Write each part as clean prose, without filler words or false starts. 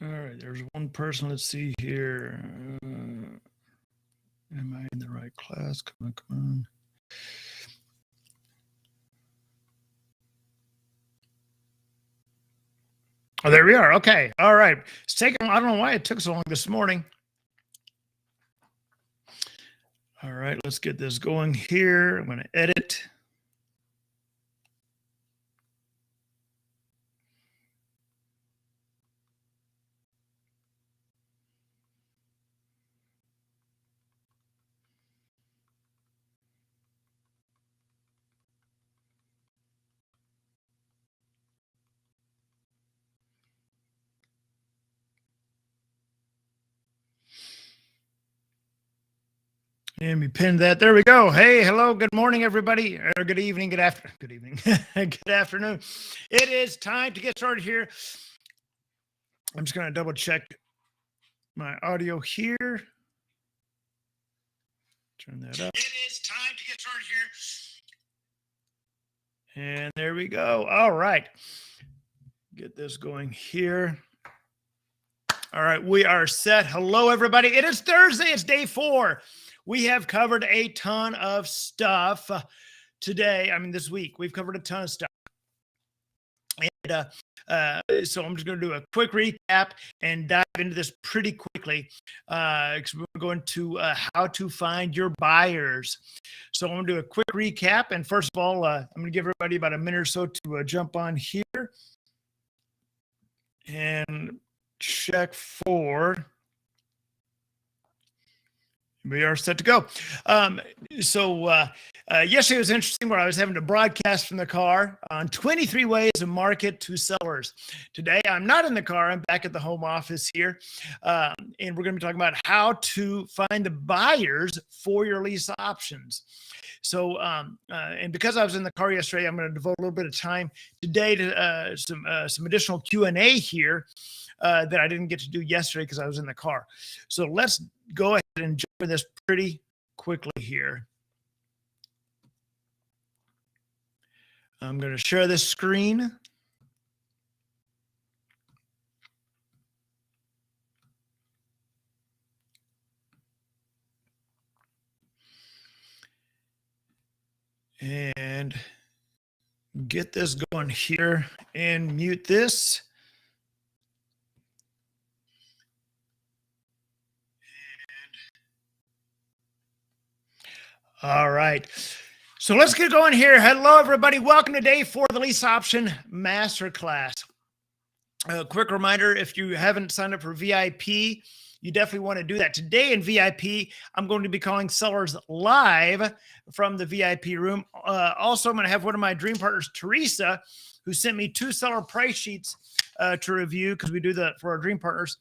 All right, there's one person. Let's see here. Am I in the right class? Come on, come on. Oh, there we are. Okay. All right. It's taking, I don't know why it took so long this morning. All right, let's get this going here. I'm going to edit. And we pinned that. There we go. Hey, hello, good morning, everybody. Or good evening, good evening, good afternoon. It is time to get started here. I'm just going to double check my audio here. Turn that up. It is time to get started here. And there we go. All right. Get this going here. All right, we are set. Hello, everybody. It is Thursday. It's day 4. We have covered a ton of stuff today. I mean, this week, we've covered a ton of stuff. And so I'm just going to do a quick recap and dive into this pretty quickly. Because we're going to how to find your buyers. So I'm going to do a quick recap. And first of all, I'm going to give everybody about a minute or so to jump on here and check for. We are set to go. Yesterday was interesting where I was having to broadcast from the car on 23 ways to market to sellers. Today, I'm not in the car. I'm back at the home office here. And we're going to be talking about how to find the buyers for your lease options. So, and because I was in the car yesterday, I'm going to devote a little bit of time today to some additional Q&A here that I didn't get to do yesterday because I was in the car. So let's go ahead and jump into this pretty quickly here. I'm going to share this screen. And get this going here and mute this. All right. So let's get going here. Hello, everybody. Welcome to day 4 of the Lease Option Masterclass. A quick reminder, if you haven't signed up for VIP, you definitely want to do that. Today in VIP, I'm going to be calling sellers live from the VIP room. Also, I'm going to have one of my dream partners, Teresa, who sent me 2 seller price sheets to review because we do that for our dream partners.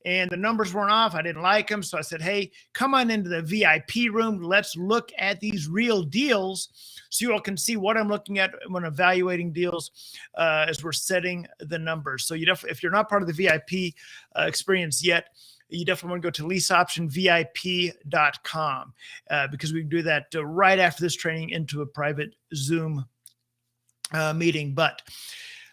And the numbers weren't off. I didn't like them. So I said, hey, come on into the VIP room. Let's look at these real deals so you all can see what I'm looking at when evaluating deals as we're setting the numbers. So you definitely, if you're not part of the VIP experience yet, you definitely want to go to leaseoptionvip.com because we can do that right after this training into a private Zoom meeting. But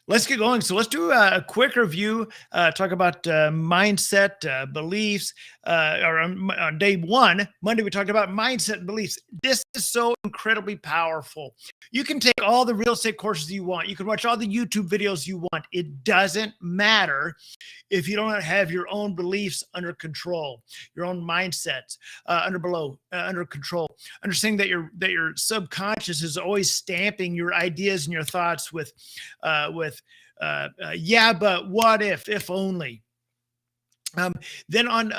let's get going. So let's do a quick review, talk about mindset, beliefs. On day 1, Monday, we talked about mindset and beliefs. This is so incredibly powerful. You can take all the real estate courses you want. You can watch all the YouTube videos you want. It doesn't matter if you don't have your own beliefs under control, your own mindsets under control. Understanding that your subconscious is always stamping your ideas and your thoughts with yeah, but what if only. Then on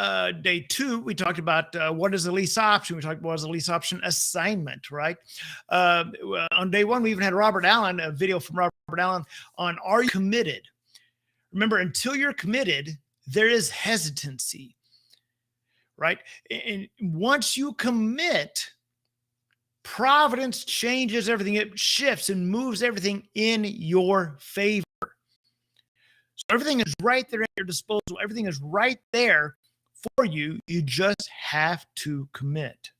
day 2, we talked about what is a lease option. We talked about what is a lease option assignment, right? On day 1, we even had Robert Allen, a video from Robert Allen on are you committed? Remember, until you're committed, there is hesitancy, right? And once you commit, Providence changes everything. It shifts and moves everything in your favor. So everything is right there at your disposal. Everything is right there for you. You just have to commit.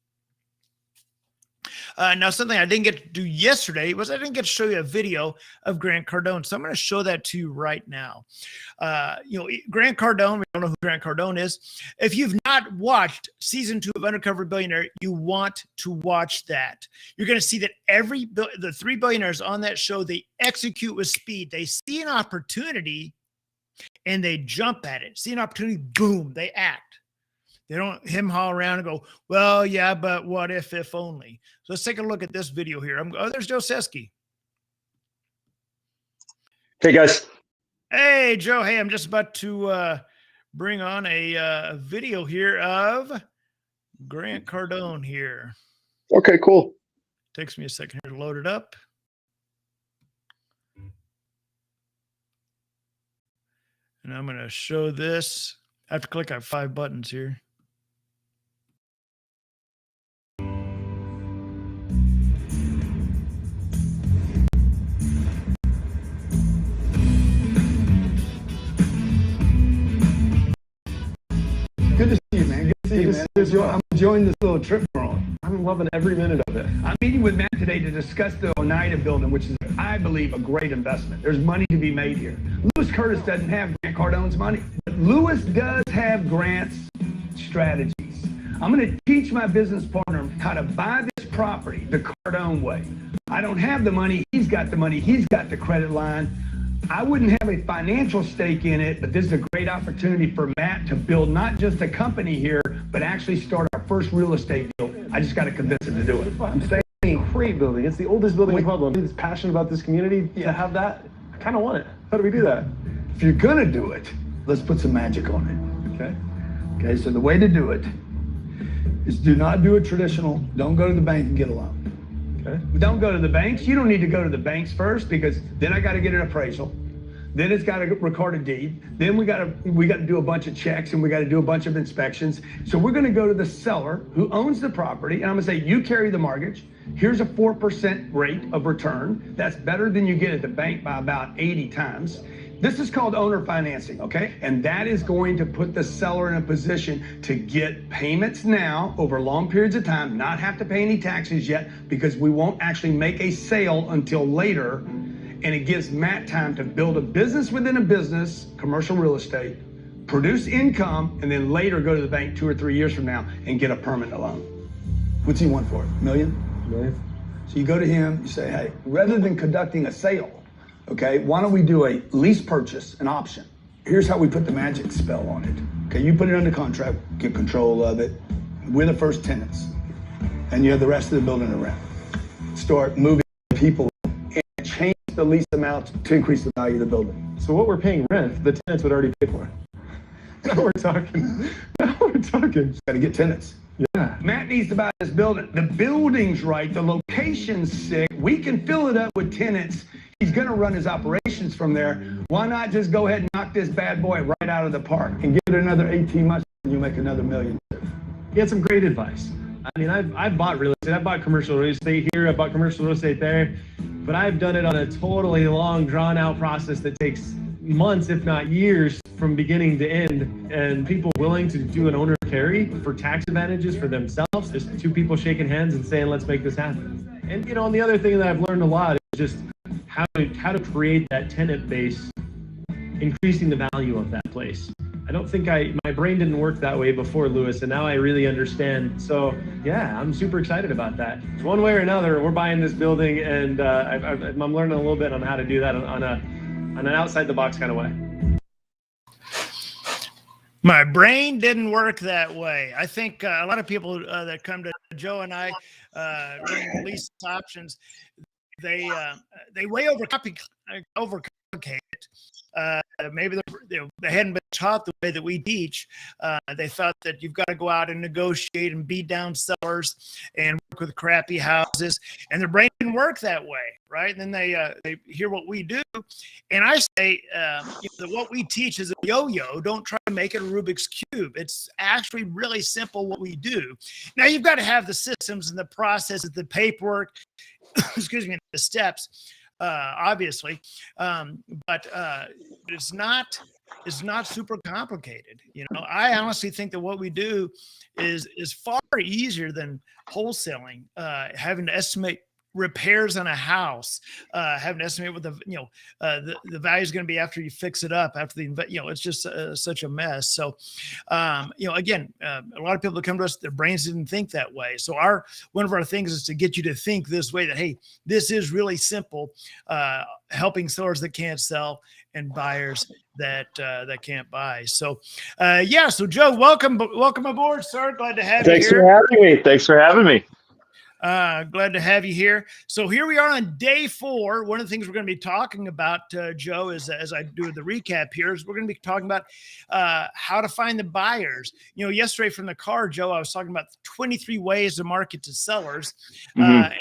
Now, something I didn't get to do yesterday was I didn't get to show you a video of Grant Cardone. So I'm going to show that to you right now. Grant Cardone, we don't know who Grant Cardone is. If you've not watched season 2 of Undercover Billionaire, you want to watch that. You're going to see that the 3 billionaires on that show, they execute with speed. They see an opportunity and they jump at it. See an opportunity, boom, they act. They don't hem-haw around and go, well, yeah, but what if only. So let's take a look at this video here. There's Joe Seski. Hey, guys. Hey, Joe. Hey, I'm just about to bring on a video here of Grant Cardone here. Okay, cool. Takes me a second here to load it up. And I'm going to show this. I have to click on 5 buttons here. Good to see you, man. Good to see you, man. I'm enjoying this little trip we're on. I'm loving every minute of it. I'm meeting with Matt today to discuss the Oneida building, which is, I believe, a great investment. There's money to be made here. Lewis Curtis doesn't have Grant Cardone's money, but Lewis does have Grant's strategies. I'm going to teach my business partner how to buy this property the Cardone way. I don't have the money. He's got the money. He's got the credit line. I wouldn't have a financial stake in it, but this is a great opportunity for Matt to build not just a company here, but actually start our first real estate deal. I just got to convince him to do it. I'm saying it's a great building. It's the oldest building in Pueblo. He's passionate about this community. To have that, I kind of want it. How do we do that? If you're going to do it, let's put some magic on it. Okay, so the way to do it is do not do it traditional. Don't go to the bank and get a loan. Okay. Don't go to the banks. You don't need to go to the banks first, because then I got to get an appraisal. Then it's got to record a deed. Then we got to do a bunch of checks, and we got to do a bunch of inspections. So we're going to go to the seller who owns the property, and I'm going to say, you carry the mortgage. Here's a 4% rate of return. That's better than you get at the bank by about 80 times. This is called owner financing, okay? And that is going to put the seller in a position to get payments now over long periods of time, not have to pay any taxes yet, because we won't actually make a sale until later. And it gives Matt time to build a business within a business, commercial real estate, produce income, and then later go to the bank 2 or 3 years from now and get a permanent loan. What's he want for it? $1 million? So you go to him, you say, hey, rather than conducting a sale, okay, why don't we do a lease purchase, an option? Here's how we put the magic spell on it. Okay, you put it under contract, get control of it. We're the first tenants, and you have the rest of the building to rent. Start moving people and change the lease amount to increase the value of the building. So what we're paying rent, the tenants would already pay for. Now we're talking. Got to get tenants. Yeah. Matt needs to buy this building. The building's right, the location's sick. We can fill it up with tenants. He's going to run his operations from there. Why not just go ahead and knock this bad boy right out of the park and give it another 18 months and you make another $1 million? He had some great advice. I mean, I've bought real estate. I've bought commercial real estate here. I've bought commercial real estate there. But I've done it on a totally long, drawn-out process that takes months, if not years, from beginning to end. And people willing to do an owner carry for tax advantages for themselves. Just 2 people shaking hands and saying, let's make this happen. And, and the other thing that I've learned a lot is just how to create that tenant base, increasing the value of that place. I don't think my brain didn't work that way before, Lewis, and now I really understand. So yeah, I'm super excited about that. One way or another, we're buying this building, and I'm learning a little bit on how to do that on an outside the box kind of way. My brain didn't work that way. I think a lot of people that come to Joe and I running lease options, they way overcomplicate it. Maybe they hadn't been taught the way that we teach. They thought that you've got to go out and negotiate and beat down sellers and work with crappy houses, and their brain didn't work that way, right? And then they hear what we do, and I say that what we teach is a yo-yo. Don't try to make it a Rubik's Cube. It's actually really simple what we do. Now you've got to have the systems and the processes, the paperwork, excuse me, the steps. obviously, but it's not super complicated. I honestly think that what we do is far easier than wholesaling, having to estimate repairs on a house, having to estimate what the value is going to be after you fix it up, after it's just such a mess. So, again, a lot of people that come to us, their brains didn't think that way. So one of our things is to get you to think this way, that, hey, this is really simple, helping sellers that can't sell and buyers that can't buy. So, so Joe, welcome aboard, sir. Glad to have you here. Thanks for having me. Thanks for having me. Glad to have you here. So here we are on day 4. One of the things we're going to be talking about, Joe, is as I do the recap here, is we're going to be talking about how to find the buyers. Yesterday from the car, Joe, I was talking about 23 ways to market to sellers. Then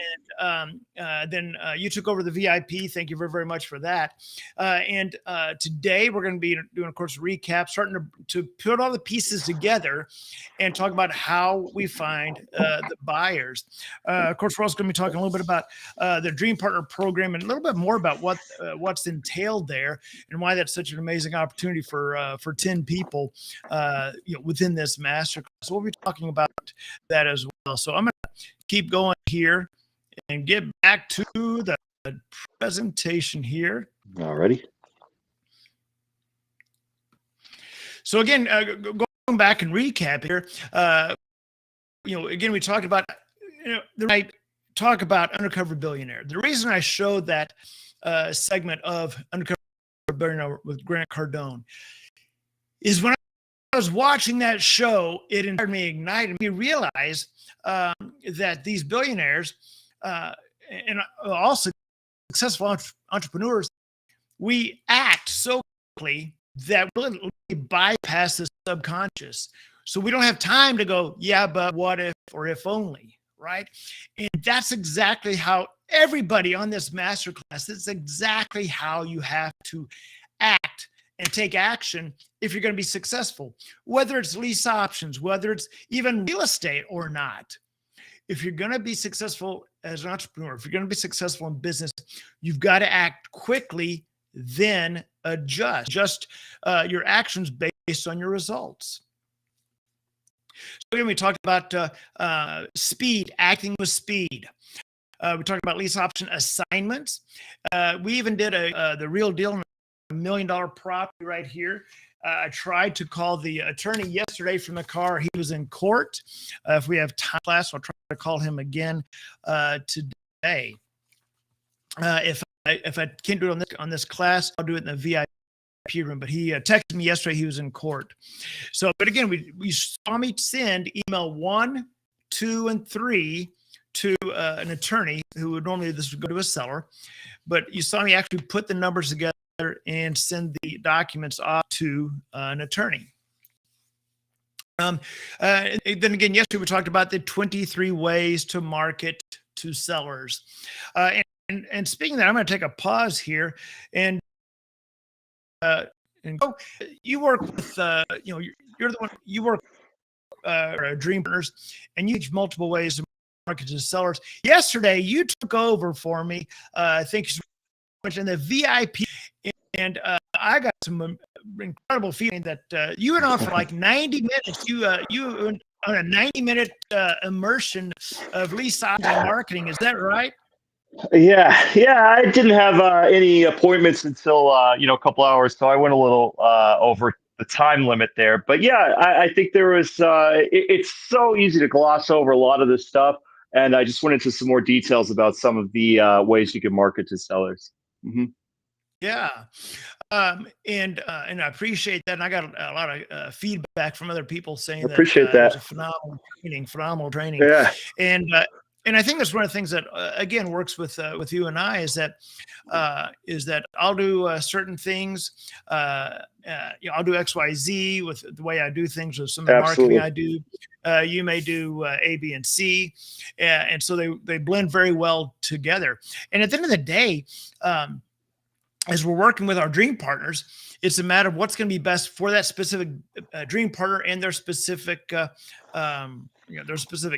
you took over the VIP. Thank you very, very much for that. And today we're going to be doing, of course, a recap, starting to put all the pieces together and talk about how we find the buyers. Of course, we're also going to be talking a little bit about the Dream Partner program and a little bit more about what's entailed there and why that's such an amazing opportunity for 10 people within this masterclass. So we'll be talking about that as well. So I'm going to keep going here and get back to the presentation here. Alrighty. So again, going back and recap here, again, we talked about, I talk about Undercover Billionaire. The reason I showed that segment of Undercover Billionaire with Grant Cardone is when I was watching that show, it ignited me, realize that these billionaires and also successful entrepreneurs, we act so quickly that we bypass the subconscious. So we don't have time to go, yeah, but what if, or if only. Right. And that's exactly how everybody on this masterclass, that's exactly how you have to act and take action if you're going to be successful, whether it's lease options, whether it's even real estate or not. If you're going to be successful as an entrepreneur, if you're going to be successful in business, you've got to act quickly, then adjust your actions based on your results. So again, we talked about speed, acting with speed. We talked about lease option assignments. We even did the real deal, $1 million property right here. I tried to call the attorney yesterday from the car. He was in court. If we have time, class, I'll try to call him again today. If I can't do it on this class, I'll do it in the VIP room, but he texted me yesterday. He was in court. So, but again, we saw me send email 1, 2, and 3 to an attorney who would normally this would go to a seller, but you saw me actually put the numbers together and send the documents off to an attorney. Then again, yesterday we talked about the 23 ways to market to sellers. And speaking of that, I'm going to take a pause here and go. You work with, you're the one, you work Dream Partners, and you teach multiple ways to market to sellers. Yesterday, you took over for me. Thank you so much in the VIP, and I got some incredible feeling that you went on for like 90 minutes. You on a 90-minute immersion of lease option marketing. Is that right? Yeah. I didn't have any appointments until a couple hours, so I went a little over the time limit there. But yeah, I think there was. It's so easy to gloss over a lot of this stuff, and I just went into some more details about some of the ways you can market to sellers. Mm-hmm. Yeah. And I appreciate that. And I got a lot of feedback from other people saying that it was a phenomenal training. Yeah. And I think that's one of the things that again works with you and I is that I'll do certain things. I'll do XYZ with the way I do things with some of the marketing I do. You may do A, B, and C, and so they blend very well together. And at the end of the day, as we're working with our dream partners, it's a matter of what's going to be best for that specific dream partner and their specific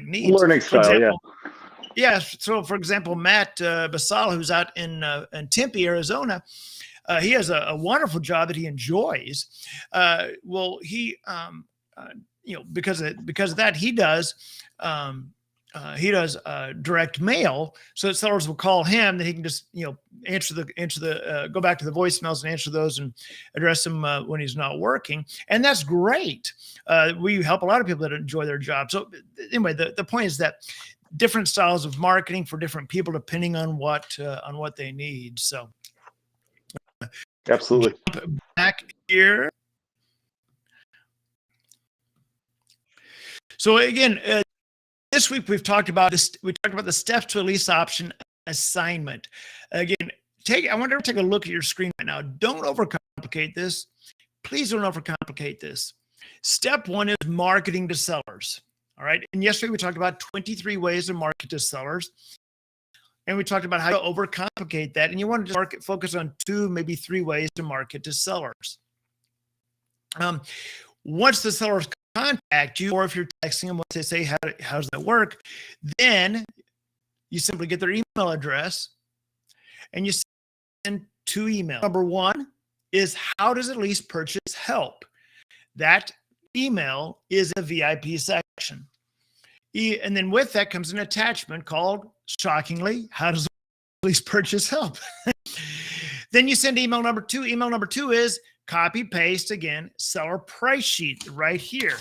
needs. Learning style, yeah. So, for example, Matt Basala, who's out in Tempe, Arizona, he has a wonderful job that he enjoys. Well, he, because of that, he does direct mail, so that sellers will call him. That he can just go back to the voicemails and answer those and address them when he's not working, and that's great. We help a lot of people that enjoy their job. So anyway, the point is that different styles of marketing for different people depending on what they need. So Absolutely. back here. So again, this week we've talked about this. We talked about the steps to a lease option assignment. Again, I want you to take a look at your screen right now. Don't overcomplicate this. Please don't overcomplicate this. Step one is marketing to sellers. All right. And yesterday we talked about 23 ways to market to sellers. And we talked about how to overcomplicate that. And you want to focus on 2, maybe 3 ways to market to sellers. Once the sellers contact you, or if you're texting them, once they say, how does that work? Then you simply get their email address and you send 2 emails. Number 1 is, how does a lease purchase help? That email is a VIP section. And then with that comes an attachment called, shockingly, how does a lease purchase help? Then you send email number 2. Email number 2 is copy paste, again, seller price sheet right here.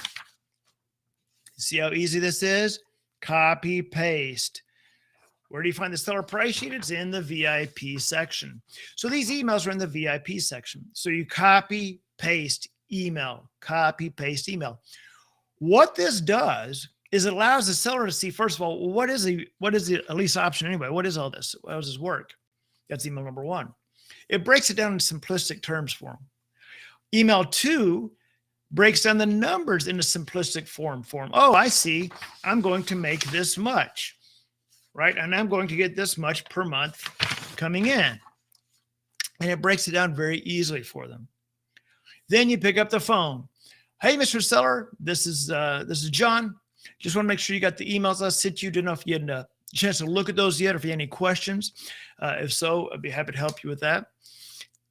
See how easy this is? Copy paste. Where do you find the seller price sheet? It's in the VIP section. So these emails are in the VIP section. So you copy paste email, copy paste email. What this does is it allows the seller to see, first of all, what is a lease option anyway? What is all this? How does this work? That's email number 1. It breaks it down in simplistic terms for them. Email 2 breaks down the numbers into simplistic form. Oh, I see. I'm going to make this much, right? And I'm going to get this much per month coming in. And it breaks it down very easily for them. Then you pick up the phone. Hey, Mr. Seller, this is John. Just want to make sure you got the emails I sent you. Didn't know if you had a chance to look at those yet, or if you had any questions. If so, I'd be happy to help you with that.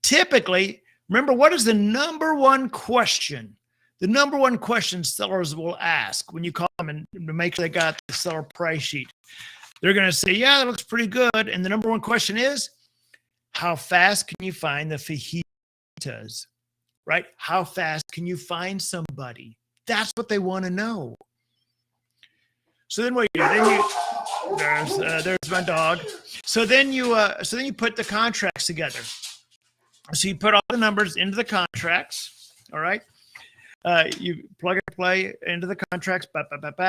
Typically, remember, what is the number 1 question? The number 1 question sellers will ask when you call them and to make sure they got the seller price sheet. They're going to say, yeah, that looks pretty good. And the number 1 question is, how fast can you find the fajitas? Right? How fast can you find somebody? That's what they want to know. So then what you do? There's my dog. So then you put the contracts together. So you put all the numbers into the contracts. All right. You plug and play into the contracts.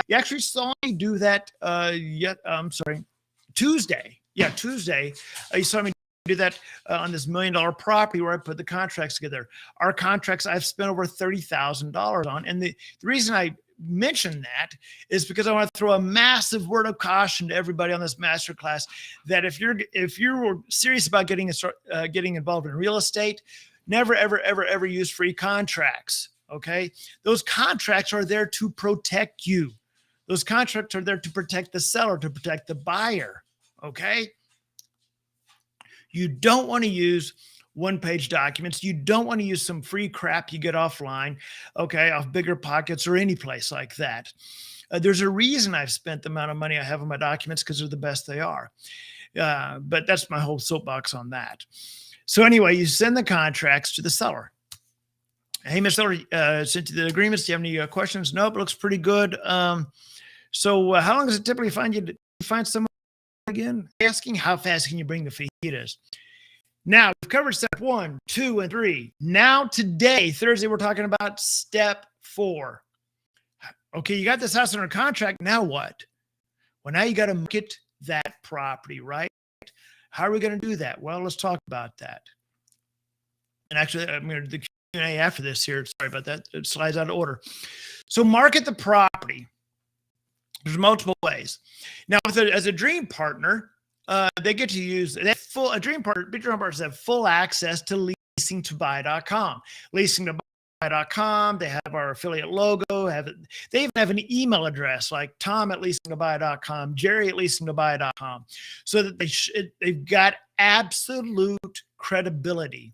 You actually saw me do that Tuesday. Yeah, Tuesday. You saw me do that on this $1 million property where I put the contracts together. Our contracts I've spent over $30,000 on. And the reason I mention that is because I want to throw a massive word of caution to everybody on this masterclass that if you're serious about getting involved in real estate, never, ever, ever, ever use free contracts. Okay. Those contracts are there to protect you. Those contracts are there to protect the seller, to protect the buyer. Okay. You don't want to use one-page documents. You don't want to use some free crap you get offline, okay, off Bigger Pockets or any place like that. There's a reason I've spent the amount of money I have on my documents, because they're the best they are. But that's my whole soapbox on that. So anyway, you send the contracts to the seller. Hey, Mr. Seller, sent you the agreements. Do you have any questions? Nope, it looks pretty good. So how long does it typically find you to find someone again? Asking, how fast can you bring the fajitas? Now, we've covered step 1, 2, and 3. Now, today, Thursday, we're talking about step 4. Okay, you got this house under contract. Now what? Well, now you got to market that property, right? How are we going to do that? Well, let's talk about that. And actually, I'm going to do the Q&A after this here. Sorry about that. It slides out of order. So market the property. There's multiple ways. Now, as a dream partner, they get to use dream partners have full access to leasingtobuy.com. Leasing to leasingtobuy.com. They have our affiliate logo. They even have an email address like tom@leasingtobuy.com, jerry@leasingtobuy.com, so that they've got absolute credibility.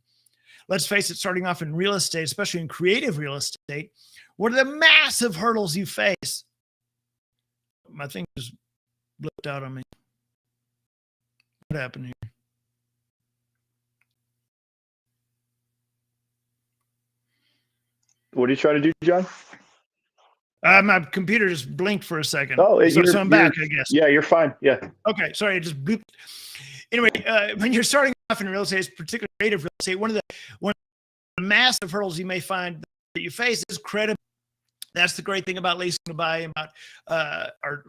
Let's face it, starting off in real estate, especially in creative real estate, what are the massive hurdles you face? My thing just blipped out on me. What happened here? What are you trying to do, John? My computer just blinked for a second. Oh, so I'm back, I guess. Yeah, you're fine. Yeah. Okay, sorry, it just blooped. Anyway, when you're starting off in real estate, particularly creative real estate, one of the massive hurdles you may find that you face is credibility. That's the great thing about Leasing to Buy and about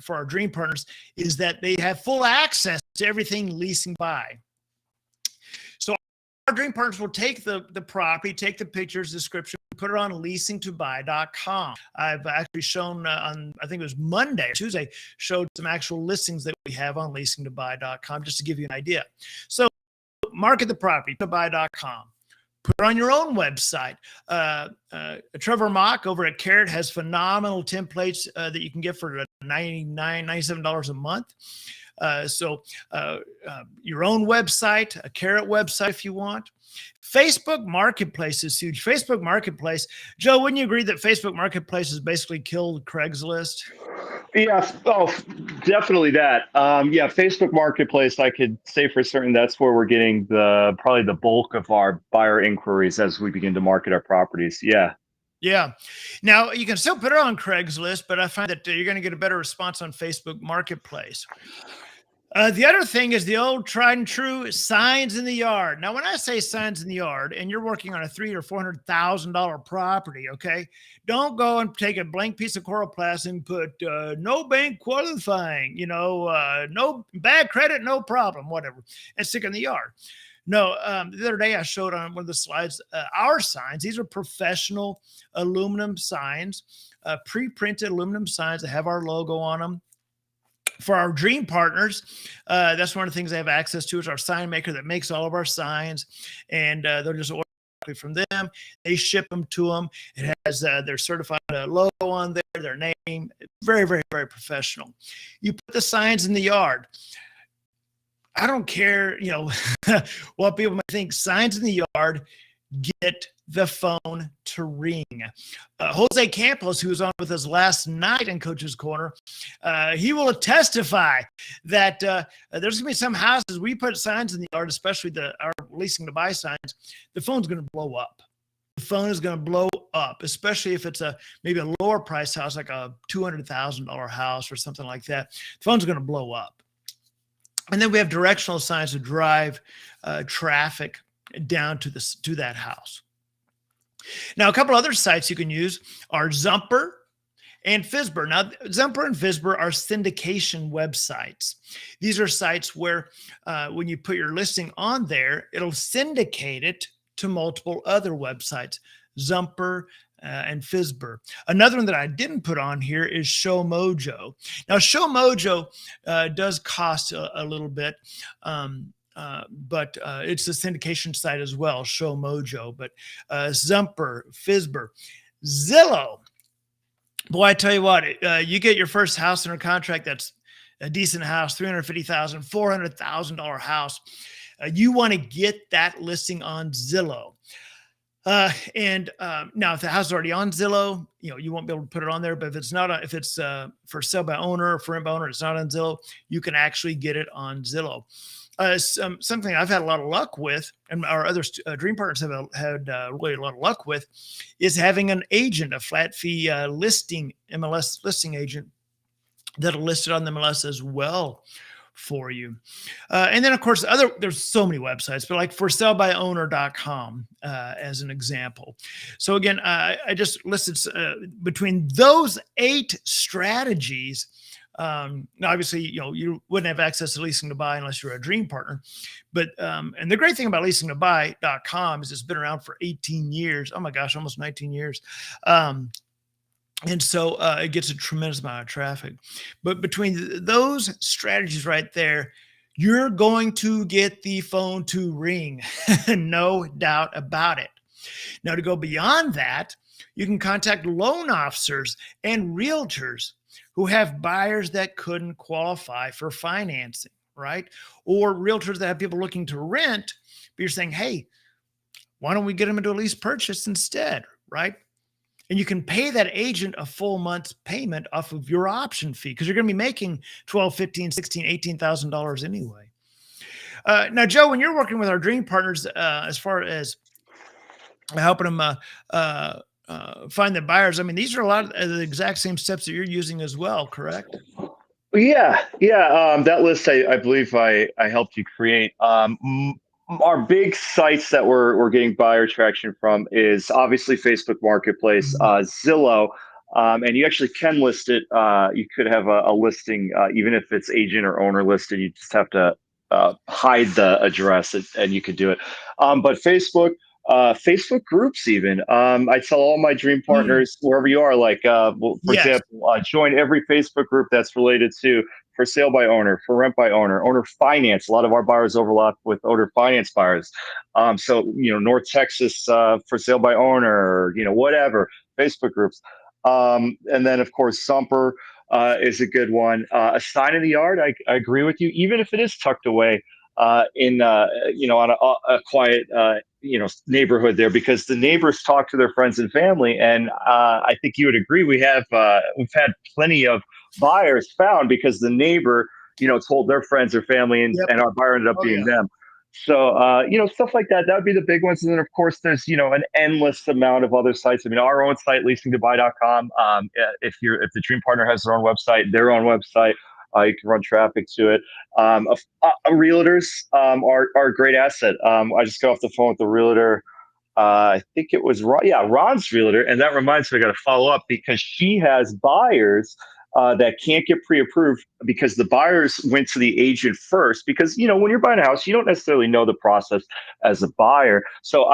for our dream partners is that they have full access to everything Leasing Buy. So our dream partners will take the property, take the pictures, description, put it on leasingtobuy.com. I've actually shown on, I think it was Monday, Tuesday, showed some actual listings that we have on leasingtobuy.com just to give you an idea. So market the property, buy.com. Put it on your own website. Trevor Mock over at Carrot has phenomenal templates that you can get for $97 a month. So your own website, a Carrot website if you want. Facebook Marketplace is huge. Facebook Marketplace, Joe, wouldn't you agree that Facebook Marketplace has basically killed Craigslist? Yeah. Oh, definitely that. Yeah, Facebook Marketplace, I could say for certain that's where we're getting probably the bulk of our buyer inquiries as we begin to market our properties. Yeah. Yeah. Now you can still put it on Craigslist, but I find that you're going to get a better response on Facebook Marketplace. The other thing is the old tried and true signs in the yard. Now, when I say signs in the yard and you're working on a $300,000 or $400,000 property, okay, don't go and take a blank piece of chloroplast and put no bank qualifying, no bad credit, no problem, whatever, and stick it in the yard. No, the other day I showed on one of the slides our signs. These are professional aluminum signs, pre-printed aluminum signs that have our logo on them. For our dream partners, that's one of the things they have access to is our sign maker that makes all of our signs, and they'll just order directly from them. They ship them to them. It has their certified logo on there, their name. Very, very, very professional. You put the signs in the yard. I don't care, what people might think. Signs in the yard get the phone to ring. Jose Campos, who was on with us last night in Coach's Corner, he will testify that there's going to be some houses we put signs in the yard, especially our Leasing to Buy signs. The phone's going to blow up. The phone is going to blow up, especially if it's maybe a lower price house, like a $200,000 house or something like that. The phone's going to blow up. And then we have directional signs to drive traffic down to that house. Now, a couple other sites you can use are Zumper and Fizber. Now, Zumper and Fizber are syndication websites. These are sites where when you put your listing on there, it'll syndicate it to multiple other websites, Zumper and Fizber. Another one that I didn't put on here is Show Mojo. Now, Show Mojo does cost a little bit, but it's a syndication site as well, Show Mojo. But Zumper, Fizber, Zillow. Boy, I tell you what, you get your first house under contract that's a decent house, $350,000, $400,000 house. You want to get that listing on Zillow. And now if the house is already on Zillow, you won't be able to put it on there, but if it's not, if it's for sale by owner or for rent by owner, it's not on Zillow, you can actually get it on Zillow. Something I've had a lot of luck with, and our other dream partners have had really a lot of luck with, is having an agent, a flat fee MLS listing agent that'll list it on the MLS as well for you. And then of course, there's so many websites, but like for salebyowner.com as an example. So again, I just listed between those 8 strategies. Now obviously, you wouldn't have access to Leasing to Buy unless you're a dream partner. But and the great thing about leasingtobuy.com is it's been around for 18 years. Oh my gosh, almost 19 years. And so it gets a tremendous amount of traffic. But between those strategies right there, you're going to get the phone to ring. No doubt about it. Now, to go beyond that, You can contact loan officers and realtors who have buyers that couldn't qualify for financing, right? Or realtors that have people looking to rent, but you're saying, hey, why don't we get them into a lease purchase instead, right? And you can pay that agent a full month's payment off of your option fee because you're going to be making $12,000, $15,000, $16,000, $18,000 anyway. Now, Joe, when you're working with our dream partners, as far as helping them find the buyers, I mean, these are a lot of the exact same steps that you're using as well, correct? Yeah, yeah. That list I believe I helped you create. Our big sites that we're getting buyer traction from is obviously Facebook Marketplace, Zillow, and you actually can list it. You could have a listing, even if it's agent or owner listed. You just have to hide the address, and you could do it. But Facebook groups, even. I tell all my dream partners, wherever you are, like, well, for Yes. example, join every Facebook group that's related to for sale by owner, for rent by owner, owner finance. A lot of our buyers overlap with owner finance buyers. So, North Texas for sale by owner, whatever, Facebook groups. And then, of course, Sumper is a good one. A sign in the yard, I agree with you, even if it is tucked away in on a quiet neighborhood there, because the neighbors talk to their friends and family, and I think you would agree we've had plenty of buyers found because the neighbor told their friends or family, and, Yep. and our buyer ended up being them. So stuff like that would be the big ones. And then of course there's an endless amount of other sites. I mean, our own site, leasingtobuy.com. If the dream partner has their own website, you can run traffic to it. Realtors are a great asset. I just got off the phone with the realtor. I think it was Ron's realtor, and that reminds me, I got to follow up because she has buyers that can't get pre-approved because the buyers went to the agent first. Because when you're buying a house, you don't necessarily know the process as a buyer. So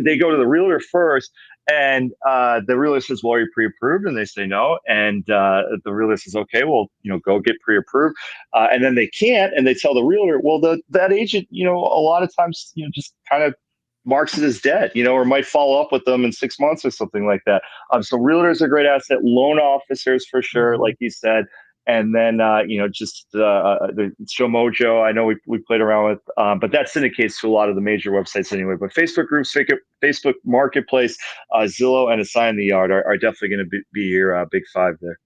they go to the realtor first. And the realtor says, well, are you pre-approved? And they say no. And the realtor says, okay, well, go get pre-approved. And then they can't. And they tell the realtor, well, that agent, a lot of times, just kind of marks it as dead, or might follow up with them in 6 months or something like that. So realtors are a great asset. Loan officers, for sure, like you said. And then, just the Show Mojo, I know we played around with, but that syndicates to a lot of the major websites anyway. But Facebook groups, Facebook Marketplace, Zillow, and a sign in the yard are definitely going to be your big five there.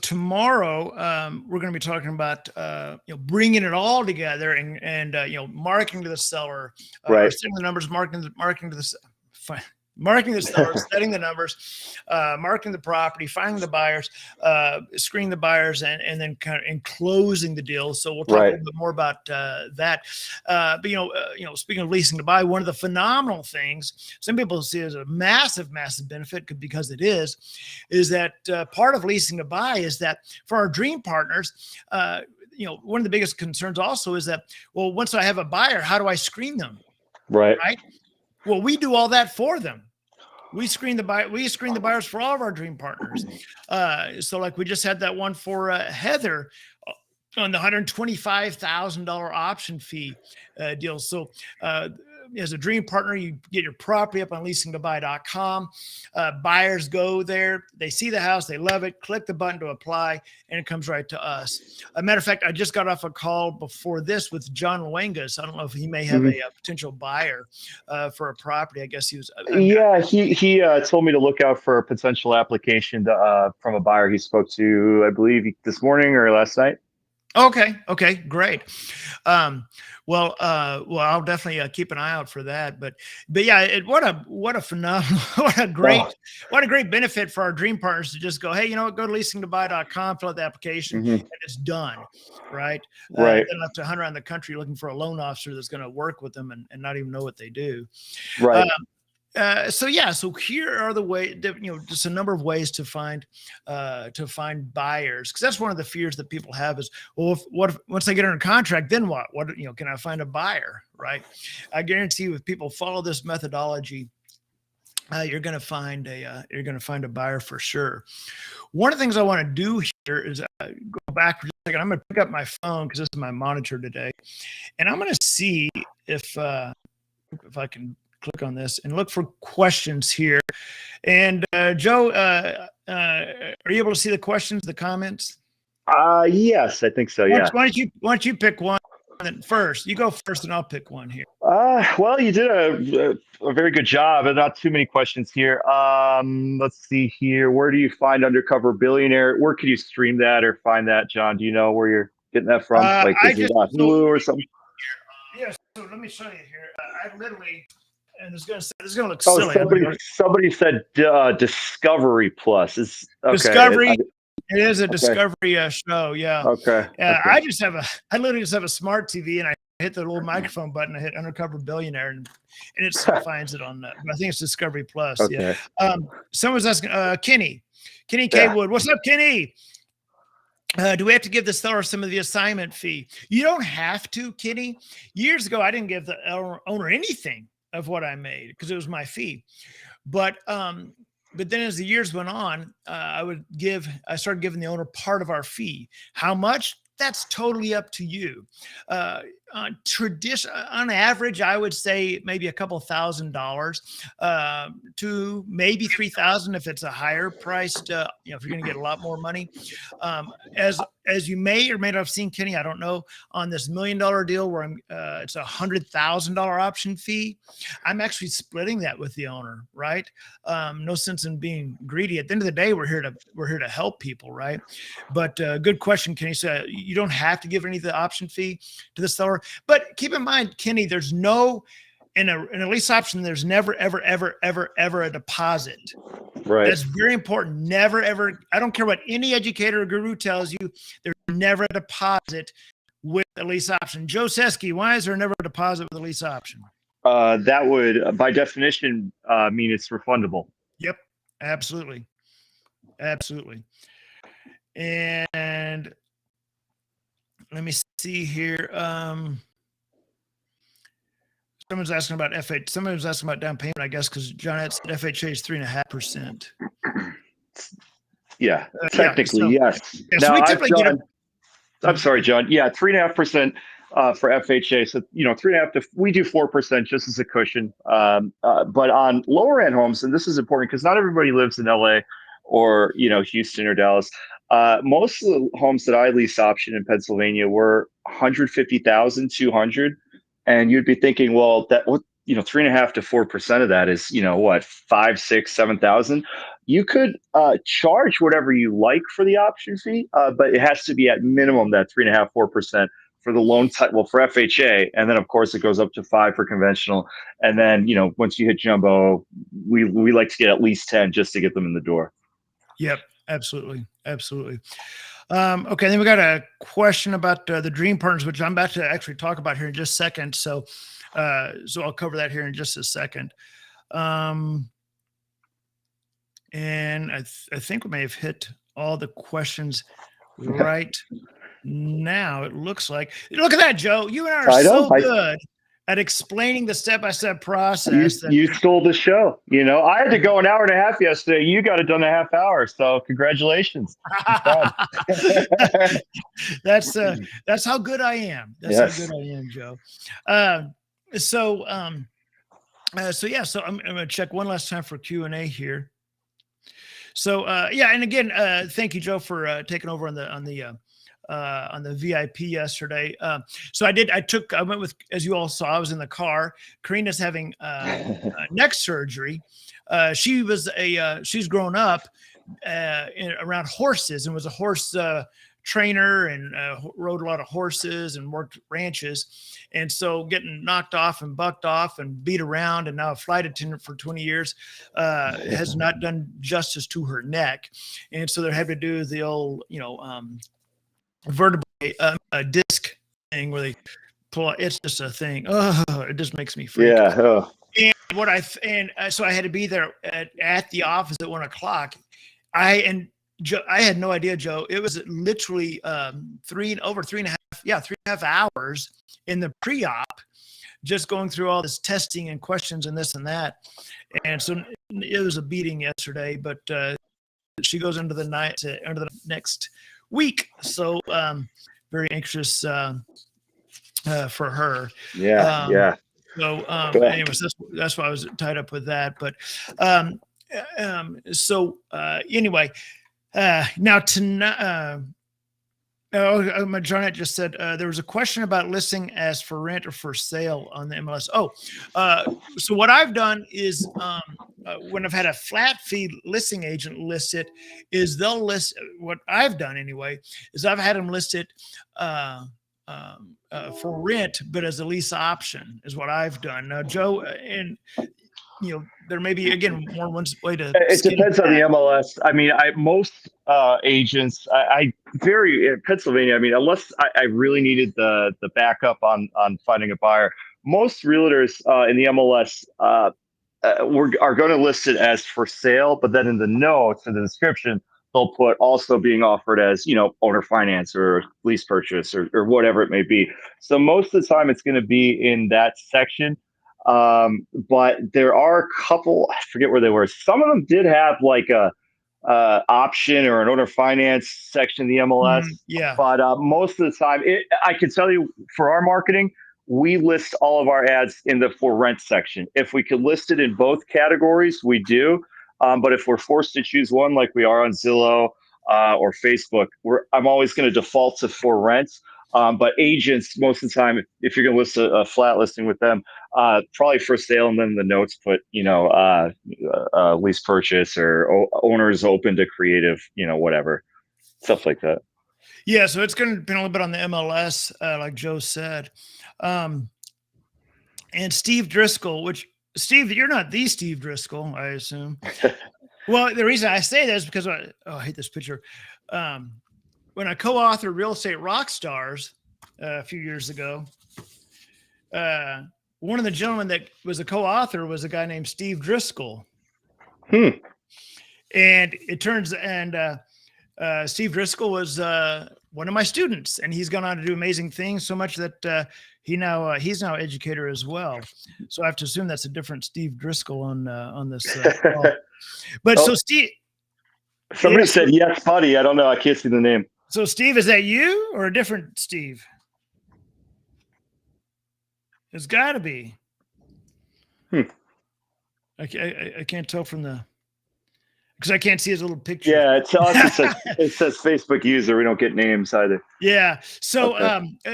Tomorrow we're going to be talking about bringing it all together and marketing to the seller, right? Setting the numbers, marketing to the marketing the seller, setting the numbers, marketing the property, finding the buyers, screening the buyers, and then kind of closing the deal. So we'll talk a little bit more about that. But speaking of leasing to buy, one of the phenomenal things some people see as a massive benefit, because it is that part of leasing to buy is that for our dream partners, one of the biggest concerns also is that, well, once I have a buyer, how do I screen them? Right. Well, we do all that for them. We screen the buyers for all of our dream partners. So like we just had that one for Heather on the $125,000 option fee deal. So as a dream partner, you get your property up on leasingtobuy.com. Buyers go there, they see the house, they love it, click the button to apply, and it comes right to us. As a matter of fact, I just got off a call before this with John Luengas. I don't know if he may have a potential buyer for a property. I guess he was. He told me to look out for a potential application from a buyer he spoke to, I believe, this morning or last night. Okay, great. Well, I'll definitely keep an eye out for that. But yeah, what a phenomenal, what a great benefit for our dream partners to just go, hey, go to leasingtobuy.com, fill out the application, and it's done, right? Right. They don't have to hunt around the country looking for a loan officer that's going to work with them and not even know what they do. Right. So here are the way, just a number of ways to find buyers, because that's one of the fears that people have is, well, once they get under contract, then what? Can I find a buyer? Right? I guarantee you, if people follow this methodology, you're going to find a buyer for sure. One of the things I want to do here is go back for just a second. I'm going to pick up my phone because this is my monitor today, and I'm going to see if I can click on this and look for questions here. And Joe, are you able to see the questions, the comments? Yes, I think so. Yeah. Why don't you pick one first? You go first, and I'll pick one here. Well, you did a very good job, and not too many questions here. Let's see here. Where do you find Undercover Billionaire? Where can you stream that or find that, John? Do you know where you're getting that from? Like, is it on Hulu or something? Yeah. So let me show you here. I literally, and this is gonna look silly. Somebody said Discovery Plus is okay. Discovery. It is a Discovery show. Yeah. Okay. I literally just have a smart TV, and I hit the little microphone button. I hit Undercover Billionaire, and it finds it on. I think it's Discovery Plus. Okay. Yeah. Someone's asking, Kenny K. Wood. What's up, Kenny? Do we have to give the seller some of the assignment fee? You don't have to, Kenny. Years ago, I didn't give the owner anything of what I made because it was my fee. But then as the years went on, I started giving the owner part of our fee. How much? That's totally up to you. On average, I would say maybe a couple $1,000 to maybe $3,000 if it's a higher priced. If you're going to get a lot more money, as you may or may not have seen, Kenny, I don't know, on this $1 million deal where it's $100,000 option fee. I'm actually splitting that with the owner, right? No sense in being greedy. At the end of the day, we're here to help people, right? But good question, Kenny. So you don't have to give any of the option fee to the seller, but keep in mind, Kenny, there's no in a lease option. There's never, ever, ever, ever, ever a deposit. Right. That's very important. Never, ever. I don't care what any educator or guru tells you. There's never a deposit with a lease option. Joe Seski, why is there never a deposit with a lease option? That would, by definition, mean it's refundable. Yep, absolutely, absolutely. And let me see here. Someone's asking about FHA. Somebody was asking about down payment, I guess, because John said FHA is 3.5%. Yeah, technically, yes. So we typically I'm sorry, John. Yeah, 3.5% for FHA. So 3.5 to we do 4% just as a cushion. But on lower end homes, and this is important because not everybody lives in LA or Houston or Dallas. Most of the homes that I lease option in Pennsylvania were 150,000, 200. And you'd be thinking, well, 3.5 to 4% of that is, what, 5, 6, 7,000. You could charge whatever you like for the option fee, but it has to be at minimum that 3.5, 4% for the loan type. Well, for FHA, and then of course it goes up to 5 for conventional. And then once you hit jumbo, we like to get at least 10 just to get them in the door. Yep, absolutely, absolutely. Okay, then we got a question about the dream partners, which I'm about to actually talk about here in just a second. So I'll cover that here in just a second. And I think we may have hit all the questions right now. It looks like. Look at that, Joe. You and I are so good at explaining the step-by-step process. You stole the show. I had to go an hour and a half yesterday. You got it done a half hour. So congratulations. That's how good I am. That's how good I am, Joe. So I'm going to check one last time for Q&A here. So and again, thank you, Joe, for taking over on the VIP yesterday. So I went with, as you all saw, I was in the car. Karina's having neck surgery. She's grown up around horses and was a horse trainer and rode a lot of horses and worked ranches. And so getting knocked off and bucked off and beat around and now a flight attendant for 20 years has not done justice to her neck. And so they're having to do the old, vertebrae disc thing where they pull out. It's just a thing. Oh, it just makes me freak. Yeah. Oh. And so I had to be there at the office at 1:00. I had no idea, Joe. It was literally 3.5 hours in the pre-op, just going through all this testing and questions and this and that. And so it was a beating yesterday, but she goes into the next week. So very anxious for her. Yeah. So, Go ahead. anyways, that's why I was tied up with that. But, anyway, now tonight, Johnette just said there was a question about listing as for rent or for sale on the MLS. So what I've done is when I've had a flat fee listing agent list it, is they'll list what I've done anyway, is I've had them list it for rent, but as a lease option is what I've done. Now, Joe, and there may be again more one way to. It depends on the MLS. I mean, most agents, I very in Pennsylvania. I mean, unless I really needed the backup on finding a buyer, most realtors in the MLS are going to list it as for sale, but then in the notes in the description they'll put also being offered as owner finance or lease purchase or whatever it may be. So most of the time it's going to be in that section. But there are a couple, I forget where they were. Some of them did have like a option or an owner finance section in the MLS. Yeah. But most of the time, I can tell you for our marketing, we list all of our ads in the for rent section. If we could list it in both categories, we do. But if we're forced to choose one, like we are on Zillow or Facebook, I'm always going to default to for rent. But agents, most of the time, if you're going to list a flat listing with them, probably for sale, and then the notes put, lease purchase or owners open to creative, whatever, stuff like that. Yeah, so it's going to depend a little bit on the MLS, like Joe said. And Steve Driscoll, Steve, you're not the Steve Driscoll, I assume. Well, the reason I say that is because I hate this picture. When I co-authored Real Estate Rockstars a few years ago, one of the gentlemen that was a co-author was a guy named Steve Driscoll. And it turns Steve Driscoll was one of my students, and he's gone on to do amazing things, so much that he's now educator as well. So I have to assume that's a different Steve Driscoll on this call. But so Steve, somebody said yes, buddy. I don't know. I can't see the name. So Steve, is that you or a different Steve? It's got to be. I can't tell from because I can't see his little picture. Yeah, it's us. It says Facebook user. We don't get names either. Yeah. So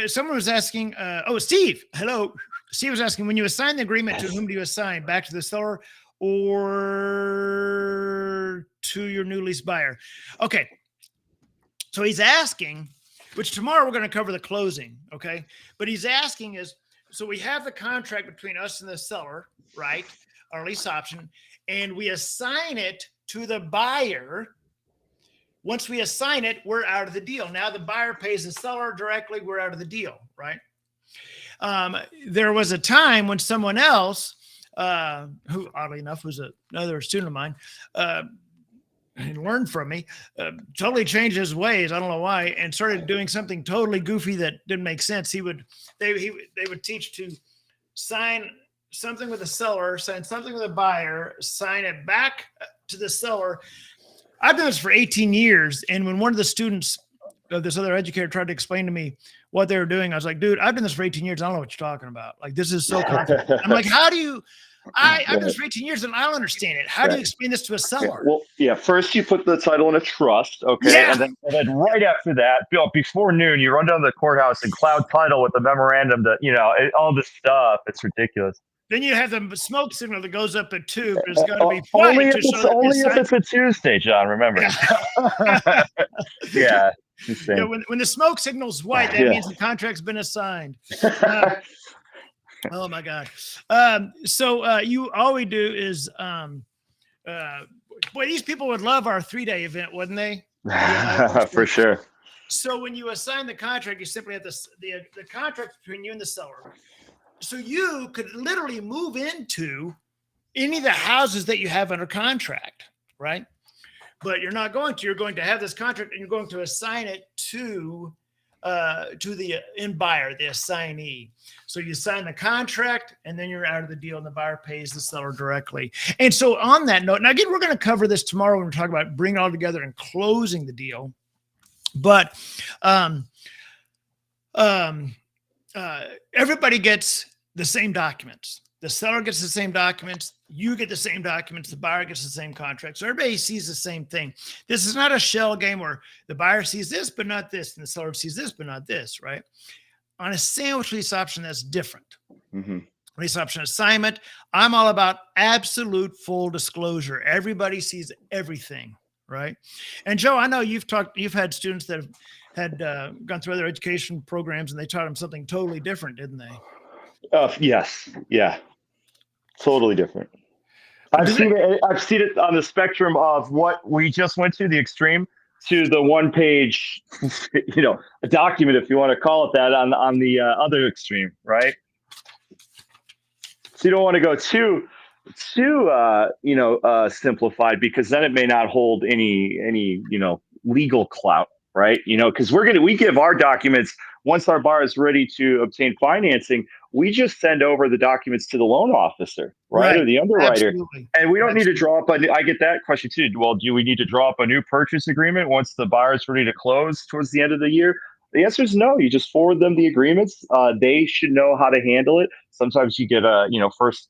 someone was asking, Steve, hello. Steve was asking, when you assign the agreement, to whom do you assign? Back to the seller or to your new lease buyer? Okay. So he's asking, which tomorrow we're going to cover the closing. Okay. But he's asking so we have the contract between us and the seller, right? Our lease option, and we assign it to the buyer. Once we assign it, we're out of the deal. Now the buyer pays the seller directly. We're out of the deal, right? There was a time when someone else, who oddly enough was another student of mine, and learned from me, totally changed his ways. I don't know why, and started doing something totally goofy that didn't make sense. They would teach to sign something with the seller, sign something with the buyer, sign it back to the seller. I've done this for 18 years. And when one of the students of this other educator tried to explain to me what they were doing, I was like, dude, I've done this for 18 years. I don't know what you're talking about. Like, this is so complicated. I'm like, how do you, I've done this for 18 years and I don't understand it. How do you explain this to a seller? Well, yeah, first you put the title in a trust, okay? Yeah. And then right after that, before noon, you run down to the courthouse and cloud title with the memorandum that, all this stuff. It's ridiculous. Then you have the smoke signal that goes up at 2, but it's got to be only white if it's a Tuesday, John, remember. Yeah. Yeah, when the smoke signal's white, that means the contract's been assigned. Oh my God. So all we do is, boy, these people would love our 3-day event, wouldn't they? For sure. So when you assign the contract, you simply have the contract between you and the seller. So you could literally move into any of the houses that you have under contract, right? But you're not going to. You're going to have this contract, and you're going to assign it to the end buyer, the assignee. So you sign the contract, and then you're out of the deal, and the buyer pays the seller directly. And so on that note, now again, we're going to cover this tomorrow when we're talking about bringing it all together and closing the deal. But everybody gets the same documents. The seller gets the same documents. You get the same documents. The buyer gets the same contract. So everybody sees the same thing. This is not a shell game where the buyer sees this, but not this, and the seller sees this, but not this, right? On a sandwich lease option, that's different. Mm-hmm. Lease option assignment, I'm all about absolute full disclosure. Everybody sees everything, right? And Joe, I know you've had students that have had gone through other education programs and they taught them something totally different, didn't they? Yes. Yeah. Totally different. I've seen it on the spectrum of what we just went to, the extreme, to the one page, a document, if you want to call it that, on the other extreme, right? So you don't want to go too simplified, because then it may not hold any legal clout, right? Because we give our documents once our buyer is ready to obtain financing. We just send over the documents to the loan officer, right? Or the underwriter. Absolutely. And we don't need to draw up I get that question too. Well, do we need to draw up a new purchase agreement once the buyer is ready to close towards the end of the year? The answer is no. You just forward them the agreements. They should know how to handle it. Sometimes you get a first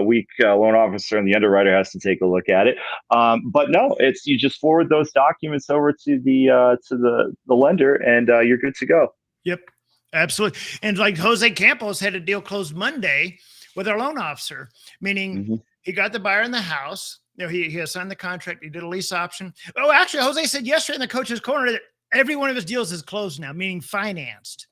week loan officer, and the underwriter has to take a look at it. But no, you just forward those documents over to the lender, and you're good to go. Yep, absolutely. And like Jose Campos had a deal closed Monday with our loan officer, meaning he got the buyer in the house. He assigned the contract. He did a lease option. Oh, actually, Jose said yesterday in the coach's corner that every one of his deals is closed now, meaning financed.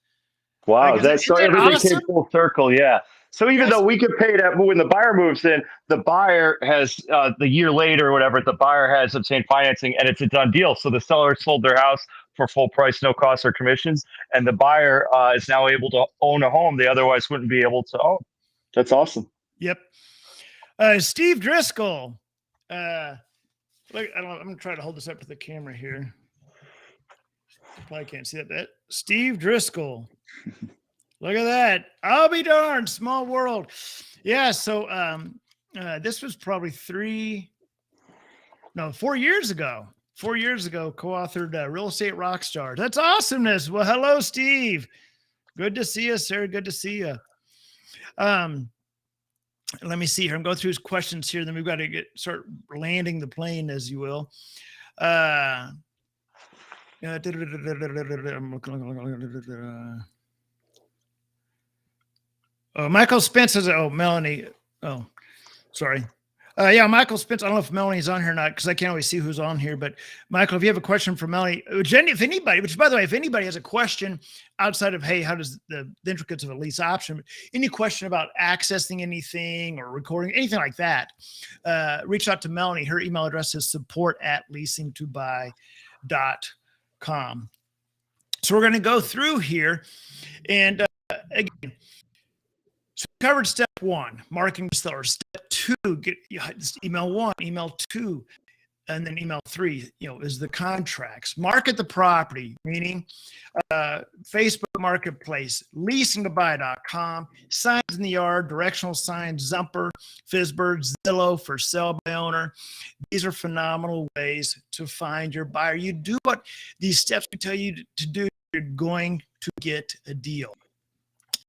Wow, Like, that's so everything awesome? came full circle. Yeah. So even though we get paid when the buyer moves in, the buyer has the year later or whatever, the buyer has obtained financing and it's a done deal. So the seller sold their house for full price, no costs or commissions, and the buyer is now able to own a home they otherwise wouldn't be able to own. That's awesome. Yep. Steve Driscoll. Look, I'm going to try to hold this up to the camera here. You probably can't see that. Steve Driscoll. Look at that. I'll be darned. Small world. Yeah. So this was probably 4 years ago. 4 years ago, co-authored Real Estate Rockstars. That's awesomeness. Well, hello, Steve. Good to see you, sir. Good to see you. Let me see here. I'm going through his questions here. Then we've got to start landing the plane, as you will. Michael Spence says, Melanie. Oh, sorry. Michael Spence. I don't know if Melanie's on here or not, because I can't always see who's on here. But Michael, if you have a question for Melanie, Jenny, if anybody has a question outside of, hey, how does the intricacies of a lease option, any question about accessing anything or recording, anything like that, reach out to Melanie. Her email address is support@leasingtobuy.com. So we're going to go through here. And again, so we covered step 1, marketing seller. Step 2, get email 1, email 2, and then email 3, is the contracts. Market the property, meaning Facebook Marketplace, leasingtobuy.com, signs in the yard, directional signs, Zumper, Fizzbird, Zillow for sale by owner. These are phenomenal ways to find your buyer. You do what these steps we tell you to do, you're going to get a deal.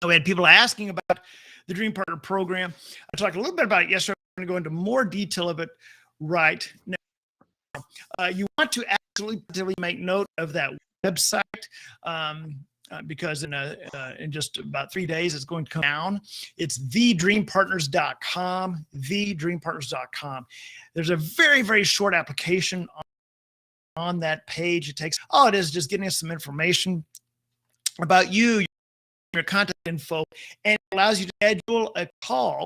We had people asking about the Dream Partner program. I talked a little bit about it yesterday. I'm going to go into more detail of it right now. You want to absolutely make note of that website because in just about 3 days, it's going to come down. It's thedreampartners.com, thedreampartners.com. There's a very, very short application on that page. It takes, all it is just getting us some information about you, your contact info, and it allows you to schedule a call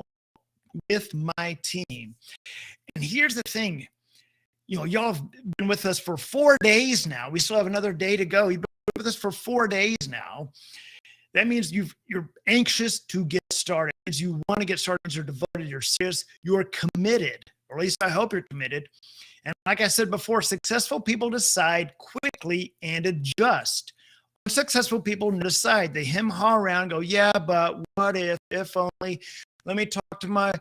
with my team. And here's the thing, y'all have been with us for 4 days now. We still have another day to go. You've been with us for 4 days now. That means you're anxious to get started. It means you want to get started. You're devoted. You're serious. You're committed, or at least I hope you're committed. And like I said before, successful people decide quickly and adjust. Successful people decide. They hem-haw around, go, yeah, but what if only, let me talk to my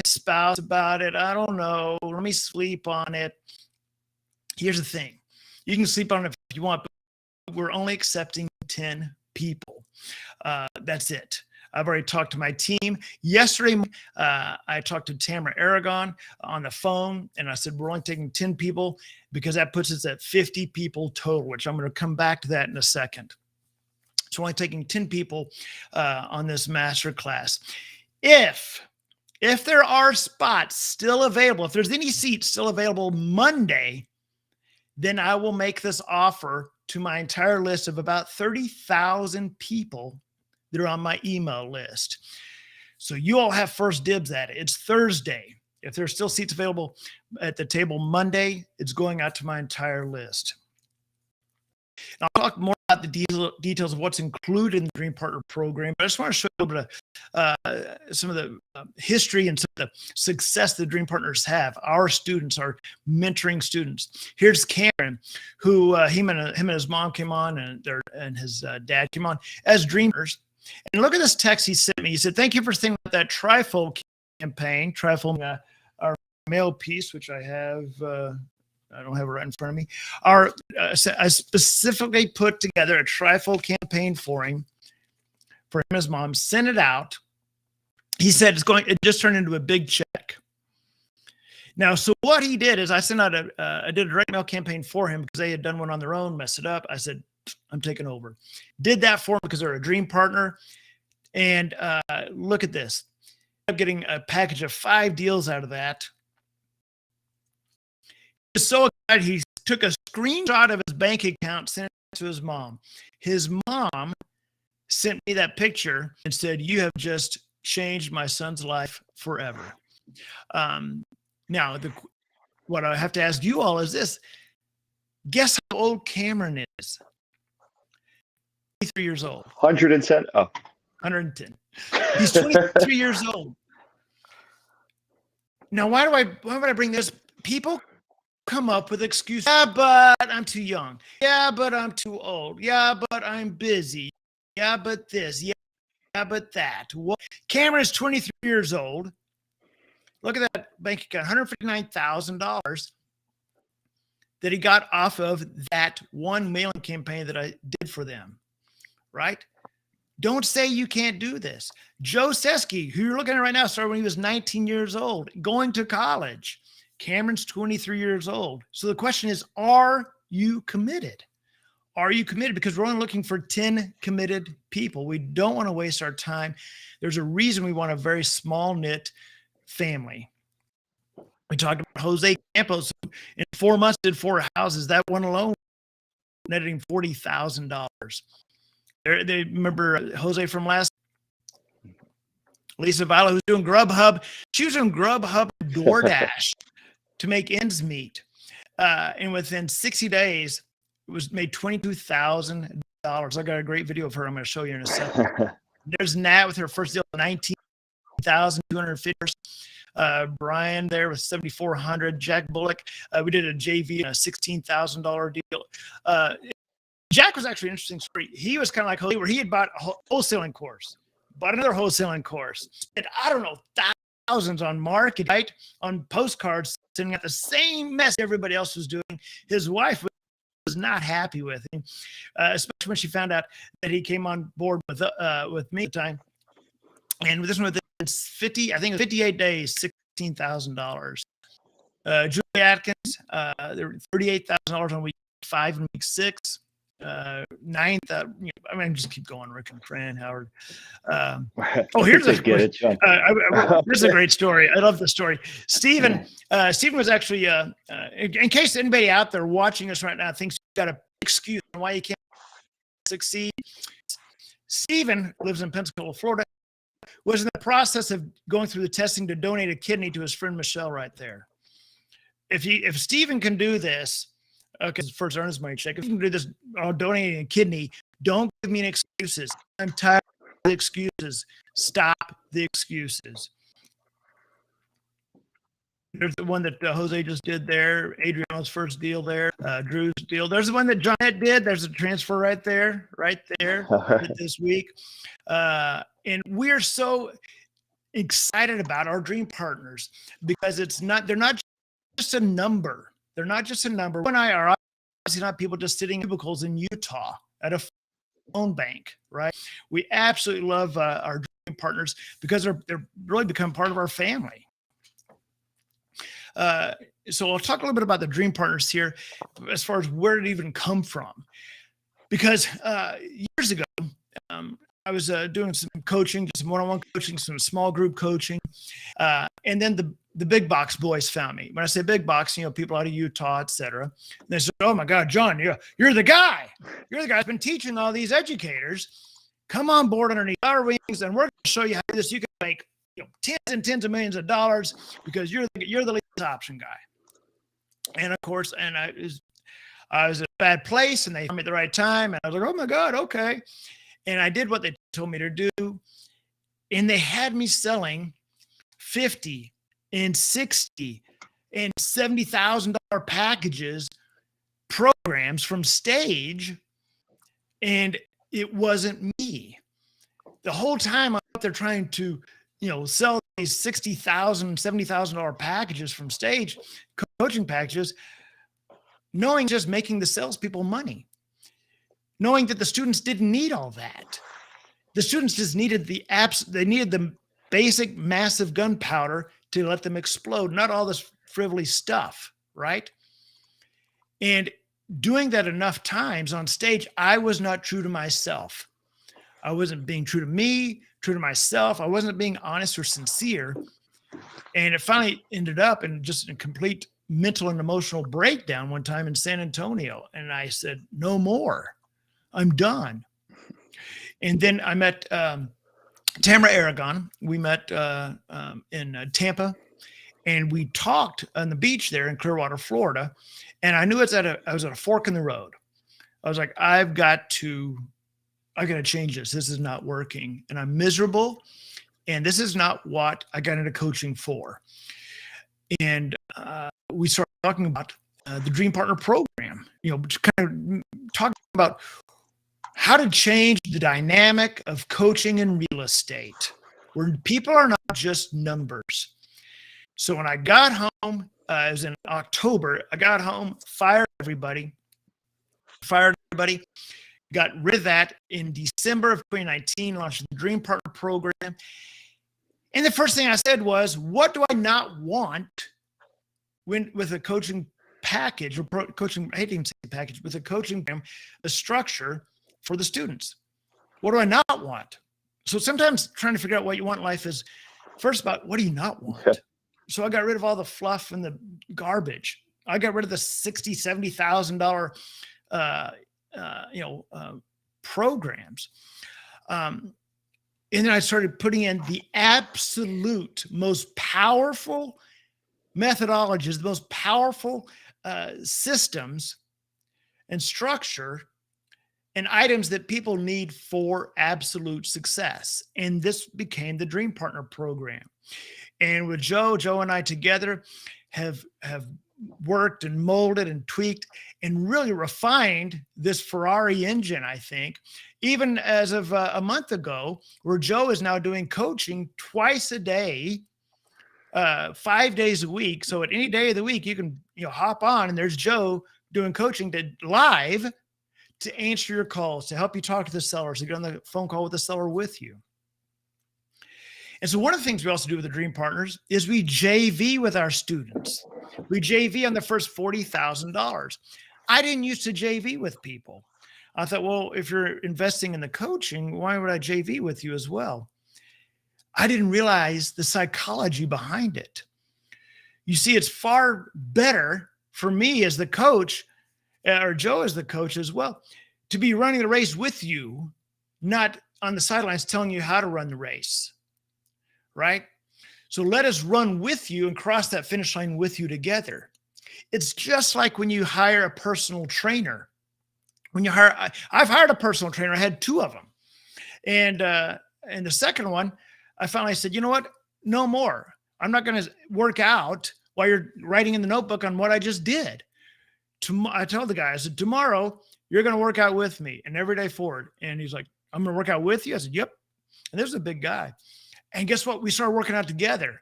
spouse about it. I don't know. Let me sleep on it. Here's the thing. You can sleep on it if you want, but we're only accepting 10 people. That's it. I've already talked to my team. Yesterday, I talked to Tamara Aragon on the phone, and I said, we're only taking 10 people because that puts us at 50 people total, which I'm going to come back to that in a second. So only taking 10 people on this masterclass. If there are spots still available, if there's any seats still available Monday, then I will make this offer to my entire list of about 30,000 people that are on my email list. So you all have first dibs at it. It's Thursday. If there's still seats available at the table Monday, it's going out to my entire list. And I'll talk more about the details of what's included in the Dream Partner program, but I just want to show you a little bit of some of the history and some of the success the Dream Partners have. Our students are mentoring students. Here's Cameron, who him and his mom came on, and his dad came on as Dreamers. And look at this text he sent me. He said, "Thank you for thinking about that trifold campaign, trifold our mail piece, which I have." I don't have it right in front of me. I specifically put together a trifold campaign for him and his mom, sent it out. He said it just turned into a big check. Now, so what he did is I did a direct mail campaign for him because they had done one on their own, messed it up. I said, I'm taking over. Did that for him because they're a Dream Partner. And look at this. I'm getting a package of 5 deals out of that. So excited, he took a screenshot of his bank account, sent it to his mom. His mom sent me that picture and said, "You have just changed my son's life forever." Now, what I have to ask you all is this. Guess how old Cameron is? 23 years old. 110. Oh. 110. He's 23 years old. Now, why would I bring this? People come up with excuses. Yeah, but I'm too young. Yeah, but I'm too old. Yeah, but I'm busy. Yeah, but this. Yeah, but that. Well, Cameron is 23 years old. Look at that bank account, $159,000 that he got off of that one mailing campaign that I did for them, right? Don't say you can't do this. Joe Seski, who you're looking at right now, started when he was 19 years old, going to college. Cameron's 23 years old. So the question is, are you committed? Are you committed? Because we're only looking for 10 committed people. We don't want to waste our time. There's a reason we want a very small knit family. We talked about Jose Campos, who in 4 months did 4 houses. That one alone netting $40,000. They remember Jose from last. Lisa Vila, who's doing Grubhub. She was doing Grubhub and DoorDash to make ends meet. And within 60 days, it was made $22,000. I got a great video of her I'm going to show you in a second. There's Nat with her first deal, $19,250. Brian there with $7,400. Jack Bullock, we did a JV, a $16,000 deal. Jack was actually an interesting story. He was kind of like Jose, where he had bought a wholesaling course, bought another wholesaling course, spent, I don't know, thousands on marketing, right? On postcards, sending out the same mess everybody else was doing. His wife was not happy with him, especially when she found out that he came on board with me at the time. And this one, within 58 days, $16,000. Julie Atkins, $38,000 on week 5 and week 6. 9th, just keep going. Rick and Fran, Howard. Here's a this is a great story. I love the story. Stephen was actually, in case anybody out there watching us right now thinks you've got an excuse on why you can't succeed. Stephen lives in Pensacola, Florida, was in the process of going through the testing to donate a kidney to his friend Michelle right there. If Stephen can do this, okay, first earnest money check. If you can do this, donating a kidney, don't give me any excuses. I'm tired of the excuses. Stop the excuses. There's the one that Jose just did there. Adriano's first deal there. Drew's deal. There's the one that Johnette did. There's a transfer right there this week. And we're so excited about our Dream Partners because they're not just a number. They're not just a number. You and I are obviously not people just sitting in cubicles in Utah at a phone bank, right? We absolutely love our Dream partners because they're really become part of our family. So I'll talk a little bit about the dream partners here as far as where it even come from. Because years ago, I was doing some coaching, just some one-on-one coaching, some small group coaching. And then the big box boys found me. When I say big box, people out of Utah, et cetera. And they said, "Oh my God, John, you're the guy. You're the guy who's been teaching all these educators. Come on board underneath our wings, and we're going to show you how to do this. You can make tens and tens of millions of dollars because you're the lease option guy." And of course, I was at a bad place, and they found me at the right time, and I was like, "Oh my God, okay." And I did what they told me to do, and they had me selling $50,000 and $60,000 and $70,000 packages, programs from stage, and it wasn't me. The whole time I'm out there trying to, sell these $60,000, $70,000 packages from stage, coaching packages, knowing just making the salespeople money, knowing that the students didn't need all that. The students just needed they needed the basic massive gunpowder to let them explode, not all this frivolous stuff, right? And doing that enough times on stage, I was not true to myself. I wasn't being true to me, true to myself. I wasn't being honest or sincere. And it finally ended up in just a complete mental and emotional breakdown one time in San Antonio. And I said, "No more. I'm done." And then I met Tamara Aragon. We met in Tampa, and we talked on the beach there in Clearwater, Florida. And I knew I was at a fork in the road. I was like, I've got to change this. This is not working, and I'm miserable. And this is not what I got into coaching for. And we started talking about the Dream Partner program, kind of talking about how to change the dynamic of coaching in real estate, where people are not just numbers. So when I got home, it was in October, I got home, fired everybody, got rid of that in December of 2019, launched the Dream Partner program. And the first thing I said was, what do I not want with a coaching package or coaching, I hate to even say package, with a coaching program, a structure for the students? What do I not want? So sometimes trying to figure out what you want in life is first about what do you not want? So I got rid of all the fluff and the garbage. I got rid of the $60,000, $70,000, programs. And then I started putting in the absolute most powerful methodologies, the most powerful systems and structure and items that people need for absolute success. And this became the Dream Partner program. And with Joe and I together have worked and molded and tweaked and really refined this Ferrari engine, I think, even as of a month ago, where Joe is now doing coaching twice a day, 5 days a week. So at any day of the week, you can hop on and there's Joe doing coaching live to answer your calls, to help you talk to the sellers, to get on the phone call with the seller with you. And so one of the things we also do with the Dream Partners is we JV with our students. We JV on the first $40,000. I didn't used to JV with people. I thought, well, if you're investing in the coaching, why would I JV with you as well? I didn't realize the psychology behind it. You see, it's far better for me as the coach, or Joe as the coach as well, to be running the race with you, not on the sidelines telling you how to run the race, right? So let us run with you and cross that finish line with you together. It's just like when you hire a personal trainer. I've hired a personal trainer. I had 2 of them. And the second one, I finally said, you know what? No more. I'm not going to work out while you're writing in the notebook on what I just did. I told the guy, I said, tomorrow you're going to work out with me and every day forward. And he's like, I'm going to work out with you. I said, yep. And this is a big guy. And guess what? We started working out together.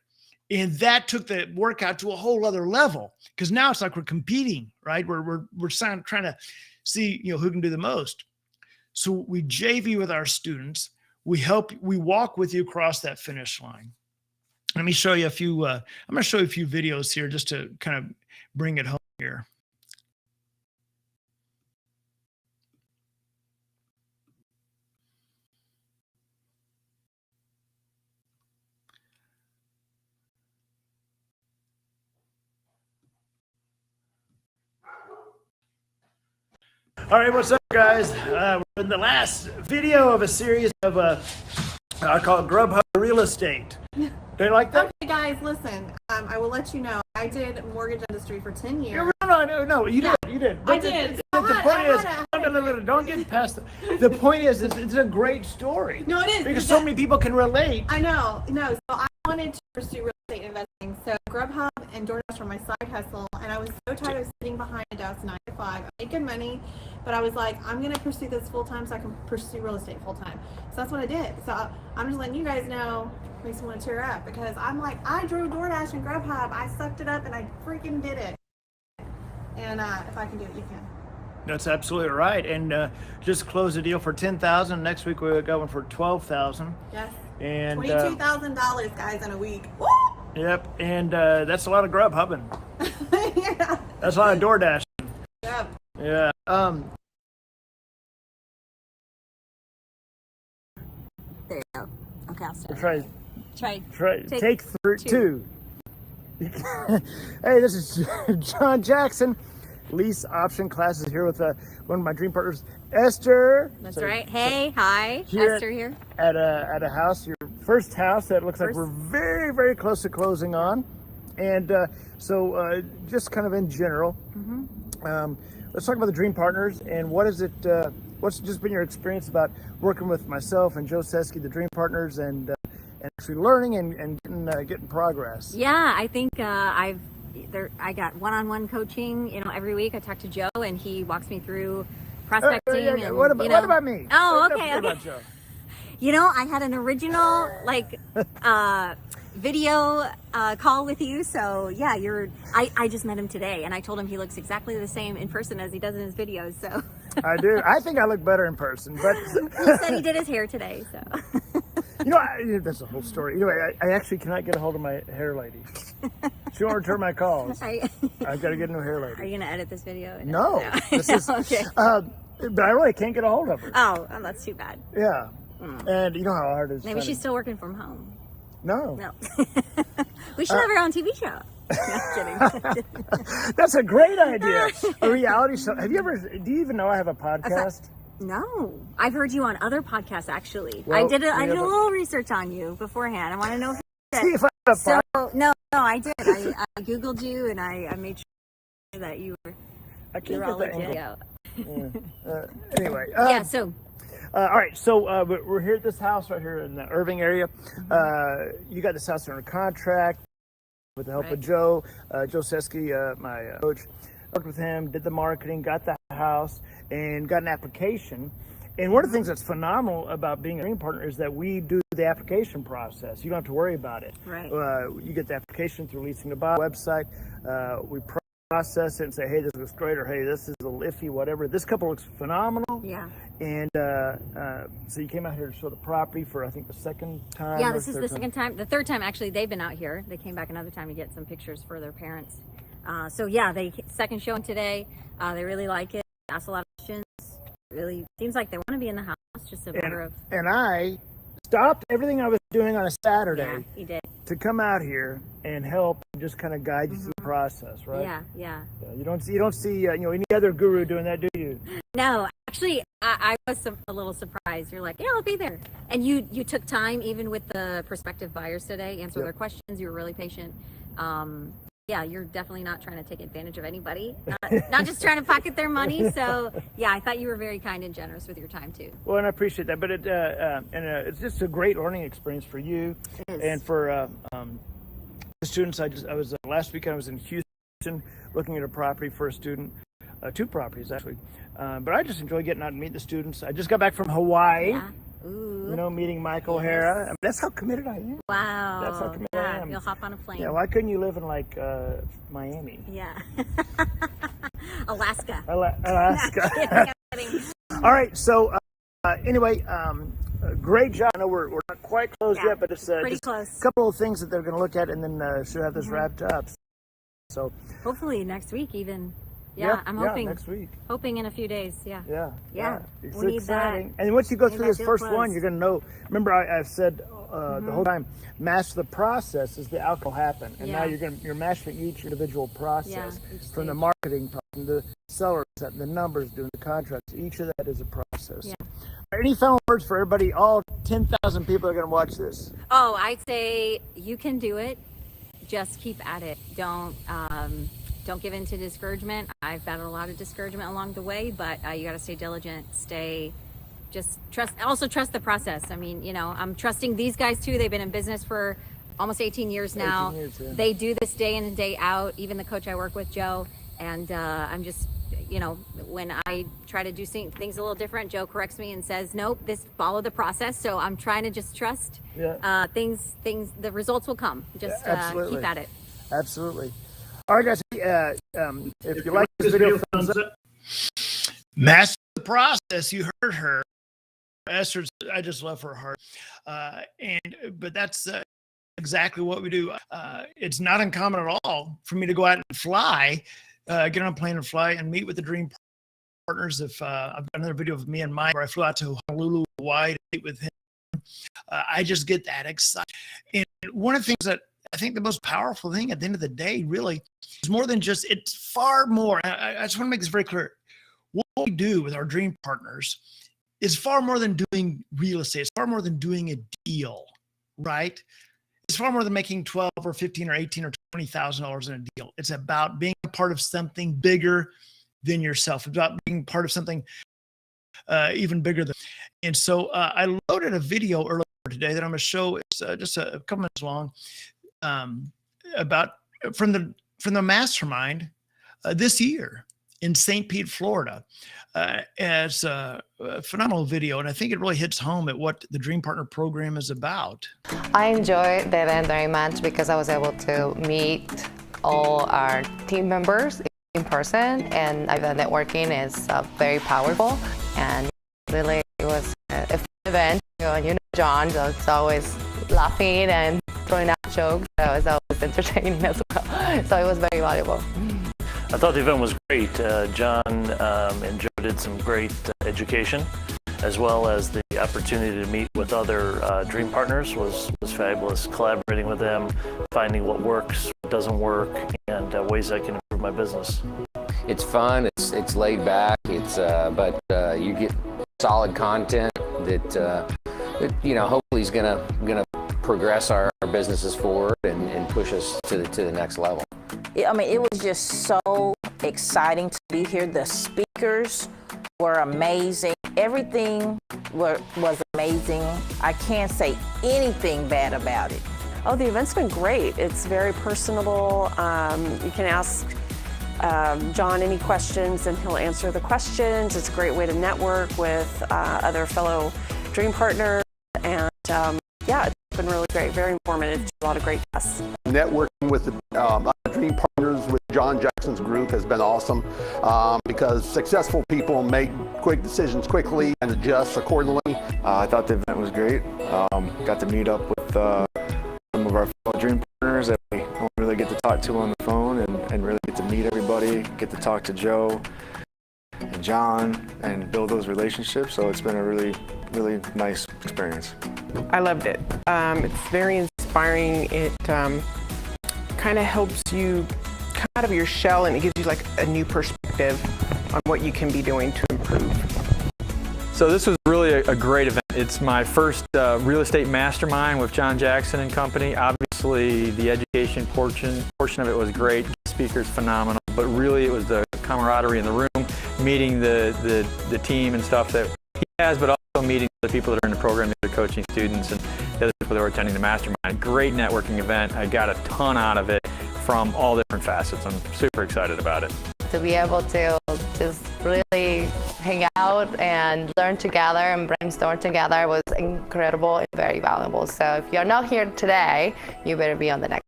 And that took the workout to a whole other level, because now it's like we're competing, right? We're trying to see, who can do the most. So we JV with our students. we walk with you across that finish line. Let me show you a few, I'm going to show you a few videos here just to kind of bring it home here. All right, what's up, guys? We're in the last video of a series of I call it Grubhub Real Estate. Do you like that? Okay, guys, listen. I will let you know. I did mortgage industry for 10 years. No, you did. I did. The point is, no, don't get past the point is, it's a great story. No, it is. Because so many people can relate. I know. No, so I wanted to pursue real estate investing. So Grubhub and DoorDash were my side hustle, and I was so tired of sitting behind a desk 9 to 5. I make good money, but I was like, I'm going to pursue this full time so I can pursue real estate full time. So that's what I did. So I'm just letting you guys know. Makes me want to tear up because I'm like, I drove DoorDash and Grubhub. I sucked it up and I freaking did it. And if I can do it, you can. That's absolutely right. And just closed a deal for $10,000. Next week we got one for $12,000. Yes. And $22,000, guys, in a week. Woo! Yep. And that's a lot of Grubhubbing. Yeah. That's a lot of DoorDash. Yep. Yeah. There you go. Okay, I'll start. Try take two. Hey, this is John Jackson. Lease option classes here with one of my dream partners, Esther. That's right. Hey, hi, here Esther here. At a house, your first house that looks like we're very, very close to closing on. And so just kind of in general, let's talk about the dream partners and what is it, what's just been your experience about working with myself and Joe Sesky, the dream partners, and actually learning and getting progress. Yeah, I think I got one-on-one coaching. Every week I talk to Joe and he walks me through prospecting. And, what about me? Oh, okay. About Joe? I had an original video call with you. So yeah, I just met him today and I told him he looks exactly the same in person as he does in his videos. So I do. I think I look better in person, but he said he did his hair today. So. That's a whole story. I actually cannot get a hold of my hair lady. She won't return my calls. I've got to get a new hair lady. Are you going to edit this video? No. This is, okay. But I really can't get a hold of her. Oh, that's too bad. Yeah. And you know how hard it is. Maybe she's still working from home. No. We should have her own TV show. No, I'm kidding. That's a great idea. A reality show. Do you even know I have a podcast? No, I've heard you on other podcasts. Actually, Well, I did a little research on you beforehand. I want to know if See if I have a so. No, I did. I googled you and I made sure that you were. I can't You're all get legit. that anyway. Yeah. So. All right, so we're here at this house right here in the Irving area. You got this house under contract with the help of Joe Sesky, my coach. Worked with him, did the marketing, got the house, and got an application. And one of the things that's phenomenal about being a dream partner is that we do the application process. You don't have to worry about it. Right. You get the application through Leasing to Buy website. We process it and say, hey, this looks great, or hey, this is a little iffy, whatever. This couple looks phenomenal. Yeah. And so you came out here to show the property for, I think, the second time. Yeah, this is the second time. The third time, actually, they've been out here. They came back another time to get some pictures for their parents. So yeah, second showing today. They really like it. Asked a lot of questions. Really seems like they want to be in the house. Just a matter of. And I stopped everything I was doing on a Saturday. Yeah, you did. To come out here and help and just kind of guide you through the process, right? Yeah. You don't see any other guru doing that, do you? No, actually, I was a little surprised. You're like, yeah, I'll be there, and you took time even with the prospective buyers today, answer their questions. You were really patient. Yeah, you're definitely not trying to take advantage of anybody, not just trying to pocket their money. So yeah, I thought you were very kind and generous with your time too. Well, and I appreciate that, but it's just a great learning experience for you and for the students. Last weekend I was in Houston looking at a property for a student, 2 properties actually, but I just enjoy getting out and meet the students. I just got back from Hawaii. Yeah. Ooh. Meeting Mike O'Hara. I mean, that's how committed I am. Wow. That's how committed I am. You'll hop on a plane. Yeah, why couldn't you live in like Miami? Yeah. Alaska. Alaska. All right. So anyway, great job. I know we're not quite closed yet, but it's pretty just close. a couple of things that they're going to look at, and then should have this wrapped up. So hopefully next week even. Yeah, I'm hoping next week. Hoping in a few days. Yeah. It's We need exciting. that. And once you go through that this deal first one, closed. you're going to know. Remember, I've said the whole time, master the process as the outcome will happen. And now you're mastering each individual process, each from the stage. marketing, from the sellers, the numbers, doing the contracts. Each of that is a process. Yeah. Any final words for everybody? All 10,000 people are going to watch this. Oh, I'd say you can do it. Just keep at it. Don't give in to discouragement. I've battled a lot of discouragement along the way, but you got to stay diligent. Just trust. Also trust the process. I mean, I'm trusting these guys too. They've been in business for almost 18 years now. 18 years, yeah. They do this day in and day out. Even the coach I work with, Joe, and I'm just, when I try to do things a little different, Joe corrects me and says, nope, follow the process. So I'm trying to just trust the results will come. Just keep at it. Absolutely. All right, guys. If you like this video, thumbs up. Master the process. You heard her. Esther, I just love her heart. But that's exactly what we do. It's not uncommon at all for me to go out and fly, get on a plane and fly and meet with the dream partners. If I've got another video of me and Mike where I flew out to Honolulu, Hawaii to meet with him. I just get that excited. And one of the things that I think the most powerful thing at the end of the day really is more than just, it's far more. I just want to make this very clear. What we do with our dream partners is far more than doing real estate. It's far more than doing a deal, right? It's far more than making 12 or 15 or 18 or $20,000 in a deal. It's about being a part of something bigger than yourself. It's about being part of something even bigger than. And so I loaded a video earlier today that I'm going to show. It's just a couple minutes long, about from the mastermind this year in St. Pete, Florida. It's a phenomenal video, and I think it really hits home at what the Dream Partner program is about. I enjoyed the event very much because I was able to meet all our team members in person, and I thought networking is very powerful, and really it was a fun event. John, so it's always laughing and throwing out jokes, so it's always entertaining as well. So it was very valuable. I thought the event was great. John and Joe did some great education, as well as the opportunity to meet with other dream partners was fabulous. Collaborating with them, finding what works, what doesn't work, and ways I can improve my business. It's fun. It's laid back. But you get solid content that hopefully is gonna progress our businesses forward and push us to the next level. I mean, it was just so exciting to be here. The speakers were amazing. Everything was amazing. I can't say anything bad about it. Oh, the event's been great. It's very personable. You can ask John any questions and he'll answer the questions. It's a great way to network with other fellow dream partners. And it's been really great, very informative, a lot of great guests. Networking with the dream partners with John Jackson's group has been awesome because successful people make quick decisions quickly and adjust accordingly. I thought the event was great. Got to meet up with some of our fellow dream partners that we don't really get to talk to on the phone and really get to meet everybody, get to talk to Joe and John and build those relationships. So it's been a really, really nice experience. I loved it. It's very inspiring. It kind of helps you come out of your shell, and it gives you like a new perspective on what you can be doing to improve. So this was really a great event. It's my first real estate mastermind with John Jackson and company. Obviously the education portion of it was great. The speaker's phenomenal, but really it was the camaraderie in the room, meeting the team and stuff that he has, but also meeting the people that are in the program, the coaching students and the other people that were attending the mastermind. Great networking event. I got a ton out of it from all different facets. I'm super excited about it. To be able to just really hang out and learn together and brainstorm together was incredible and very valuable. So if you're not here today, you better be on the next.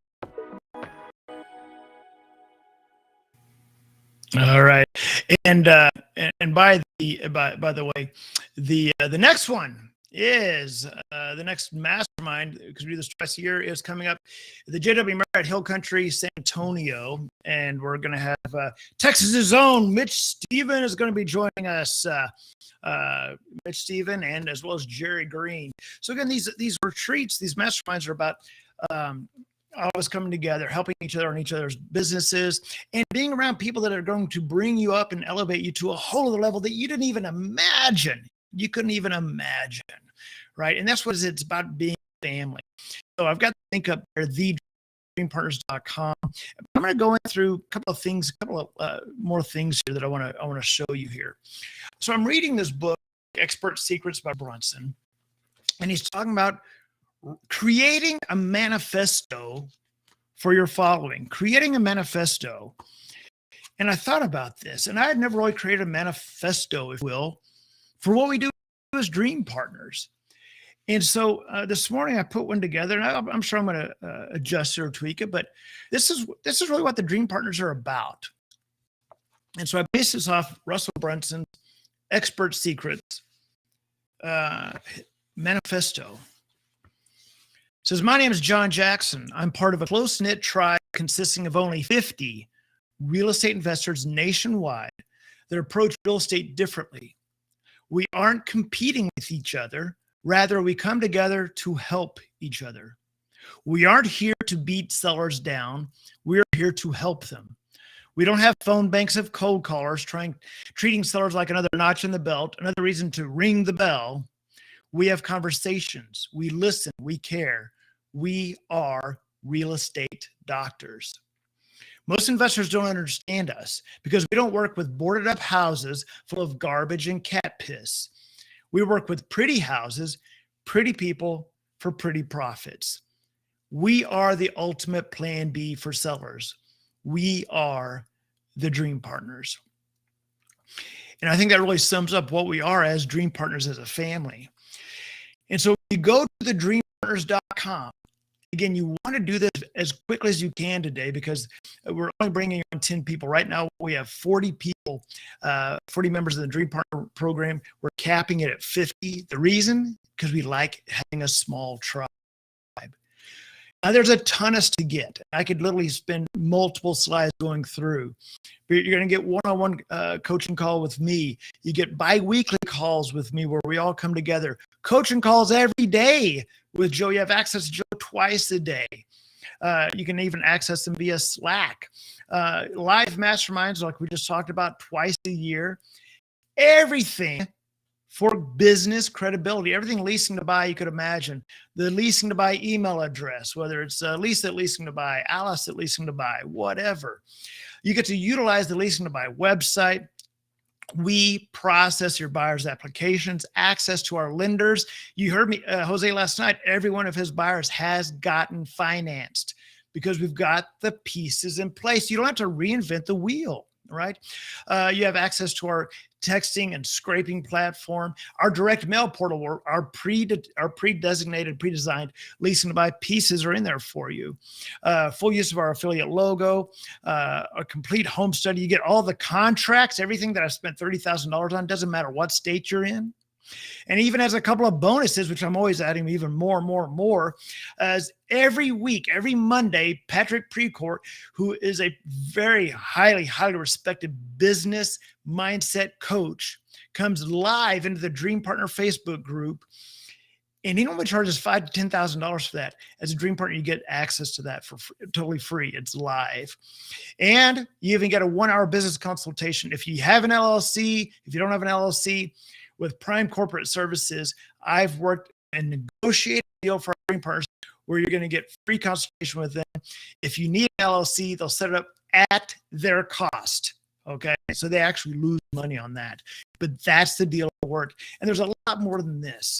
All right, and by the way, the next one is the next mastermind, because we do this twice a year, is coming up at the JW Marriott Hill Country, San Antonio. And we're going to have Texas's own Mitch Steven is going to be joining us. Mitch Steven, and as well as Jerry Green. So again, these retreats, these masterminds are about always coming together, helping each other on each other's businesses, and being around people that are going to bring you up and elevate you to a whole other level that you didn't even imagine. You couldn't even imagine, right? And that's what it's about, being family. So I've got the link up there, thedreampartners.com. I'm going to go in through a couple of more things here that I want to show you here. So I'm reading this book, Expert Secrets by Brunson, and he's talking about creating a manifesto for your following, creating a manifesto. And I thought about this, and I had never really created a manifesto, if you will, for what we do as dream partners. And so this morning I put one together, and I'm sure I'm going to adjust it or tweak it, but this is really what the dream partners are about. And so I based this off Russell Brunson's Expert Secrets manifesto. It says, my name is John Jackson. I'm part of a close-knit tribe consisting of only 50 real estate investors nationwide that approach real estate differently. We aren't competing with each other. Rather, we come together to help each other. We aren't here to beat sellers down. We're here to help them. We don't have phone banks of cold callers treating sellers like another notch in the belt, another reason to ring the bell. We have conversations. We listen. We care. We are real estate doctors. Most investors don't understand us because we don't work with boarded up houses full of garbage and cat piss. We work with pretty houses, pretty people for pretty profits. We are the ultimate plan B for sellers. We are the dream partners. And I think that really sums up what we are as dream partners, as a family. And so you go to thedreampartners.com. Again, you want to do this as quickly as you can today, because we're only bringing on 10 people. Right now, we have 40 people, 40 members of the Dream Partner program. We're capping it at 50. The reason? Because we like having a small tribe. Now, there's a ton of to get. I could literally spend multiple slides going through. You're going to get one-on-one coaching call with me. You get bi-weekly calls with me where we all come together. Coaching calls every day with Joe. You have access to Joe twice a day. You can even access them via Slack. Live masterminds, like we just talked about, twice a year. Everything for business credibility, everything leasing to buy you could imagine. The leasing to buy email address, whether it's Lisa at Leasing to Buy, Alice at Leasing to Buy, whatever. You get to utilize the Leasing to Buy website. We process your buyers' applications, access to our lenders. You heard me, Jose, last night, every one of his buyers has gotten financed because we've got the pieces in place. You don't have to reinvent the wheel, right? You have access to our texting and scraping platform, our direct mail portal, our pre-designated, pre-designed Leasing to Buy pieces are in there for you. Full use of our affiliate logo, a complete home study. You get all the contracts, everything that I've spent $30,000 on, doesn't matter what state you're in. And even as a couple of bonuses, which I'm always adding even more, as every week, every Monday, Patrick Precourt, who is a very highly respected business mindset coach, comes live into the Dream Partner Facebook group. And he normally charges $5,000 to $10,000 for that. As a Dream Partner, you get access to that for totally free. It's live. And you even get a 1-hour business consultation. If you have an LLC, if you don't have an LLC, with Prime Corporate Services, I've worked and negotiated a deal for our Dream Partners where you're going to get free consultation with them. If you need an LLC, they'll set it up at their cost. Okay, so they actually lose money on that. But that's the deal of work. And there's a lot more than this.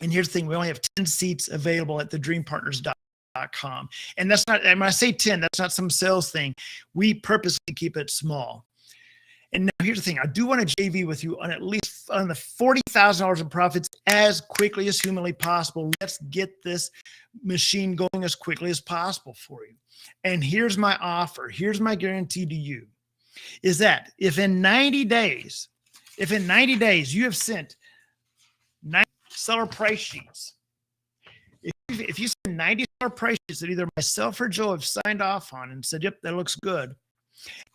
And here's the thing, we only have 10 seats available at thedreampartners.com. And that's not, and when I say 10, that's not some sales thing. We purposely keep it small. And now here's the thing. I do want to JV with you on at least on the $40,000 in profits as quickly as humanly possible. Let's get this machine going as quickly as possible for you. And here's my offer. Here's my guarantee to you is that if in 90 days you have sent seller price sheets. If you send 90 seller price sheets that either myself or Joe have signed off on and said, yep, that looks good,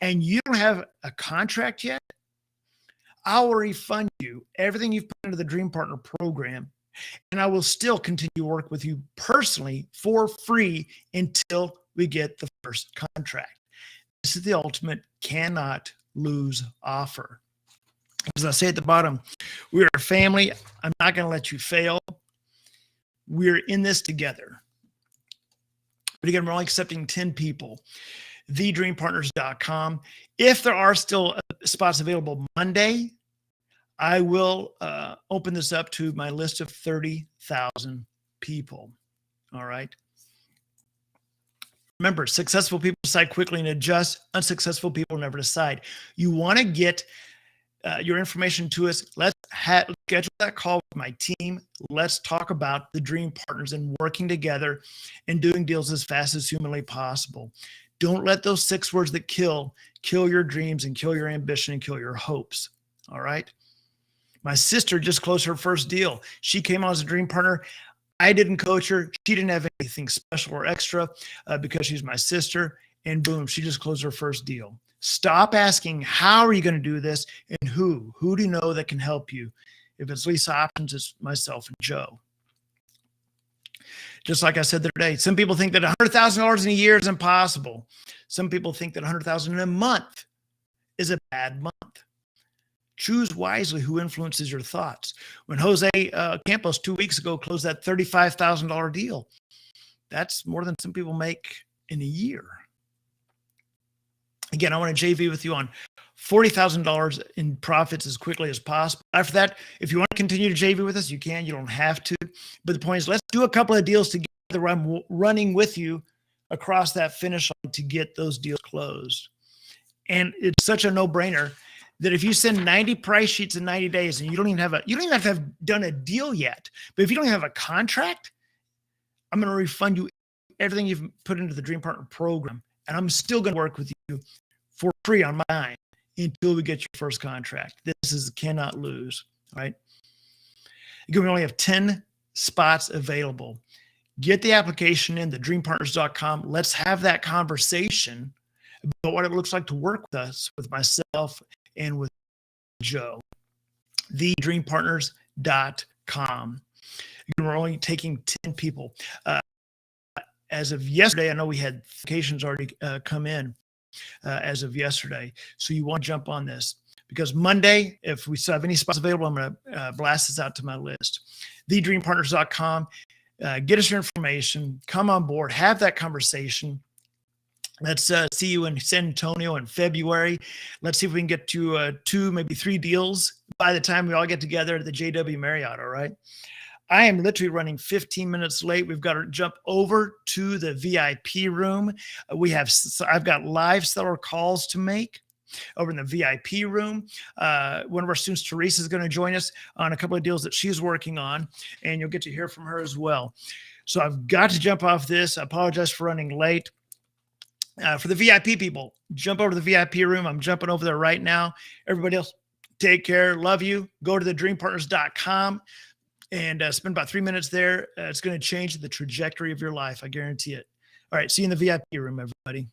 and you don't have a contract yet, I will refund you everything you've put into the Dream Partner program, and I will still continue to work with you personally for free until we get the first contract. This is the ultimate cannot lose offer. As I say at the bottom, we are a family. I'm not going to let you fail. We're in this together. But again, we're only accepting 10 people. thedreampartners.com. If there are still spots available Monday, I will open this up to my list of 30,000 people. All right. Remember, successful people decide quickly and adjust. Unsuccessful people never decide. You want to get your information to us. Let's schedule that call with my team. Let's talk about the Dream Partners and working together and doing deals as fast as humanly possible. Don't let those 6 words that kill your dreams and kill your ambition and kill your hopes. All right. My sister just closed her first deal. She came on as a Dream Partner. I didn't coach her. She didn't have anything special or extra because she's my sister. And boom, she just closed her first deal. Stop asking, how are you going to do this? And who? Who do you know that can help you? If it's Lease Options, it's myself and Joe. Just like I said the other day, some people think that $100,000 in a year is impossible. Some people think that $100,000 in a month is a bad month. Choose wisely who influences your thoughts. When Jose Campos 2 weeks ago closed that $35,000 deal, that's more than some people make in a year. Again, I want to JV with you on $40,000 in profits as quickly as possible. After that, if you want to continue to JV with us, you can. You don't have to. But the point is, let's do a couple of deals together. I'm running with you across that finish line to get those deals closed. And it's such a no-brainer that if you send 90 price sheets in 90 days and you don't even have to have done a deal yet, but if you don't even have a contract, I'm going to refund you everything you've put into the Dream Partner program. And I'm still going to work with you for free on my time until we get your first contract. This is cannot lose, right? Again, we only have 10 spots available. Get the application in, thedreampartners.com. Let's have that conversation about what it looks like to work with us, with myself, and with Joe. thedreampartners.com. We're only taking 10 people. As of yesterday, I know we had applications already come in as of yesterday. So you want to jump on this because Monday, if we still have any spots available, I'm going to blast this out to my list. thedreampartners.com. Get us your information. Come on board. Have that conversation. Let's see you in San Antonio in February. Let's see if we can get to 2, maybe 3 deals by the time we all get together at the JW Marriott, all right? I am literally running 15 minutes late. We've got to jump over to the VIP room. I've got live seller calls to make over in the VIP room. One of our students, Teresa, is going to join us on a couple of deals that she's working on, and you'll get to hear from her as well. So I've got to jump off this. I apologize for running late. For the VIP people, jump over to the VIP room. I'm jumping over there right now. Everybody else, take care. Love you. Go to thedreampartners.com and spend about 3 minutes there. It's going to change the trajectory of your life. I guarantee it. All right. See you in the VIP room, everybody.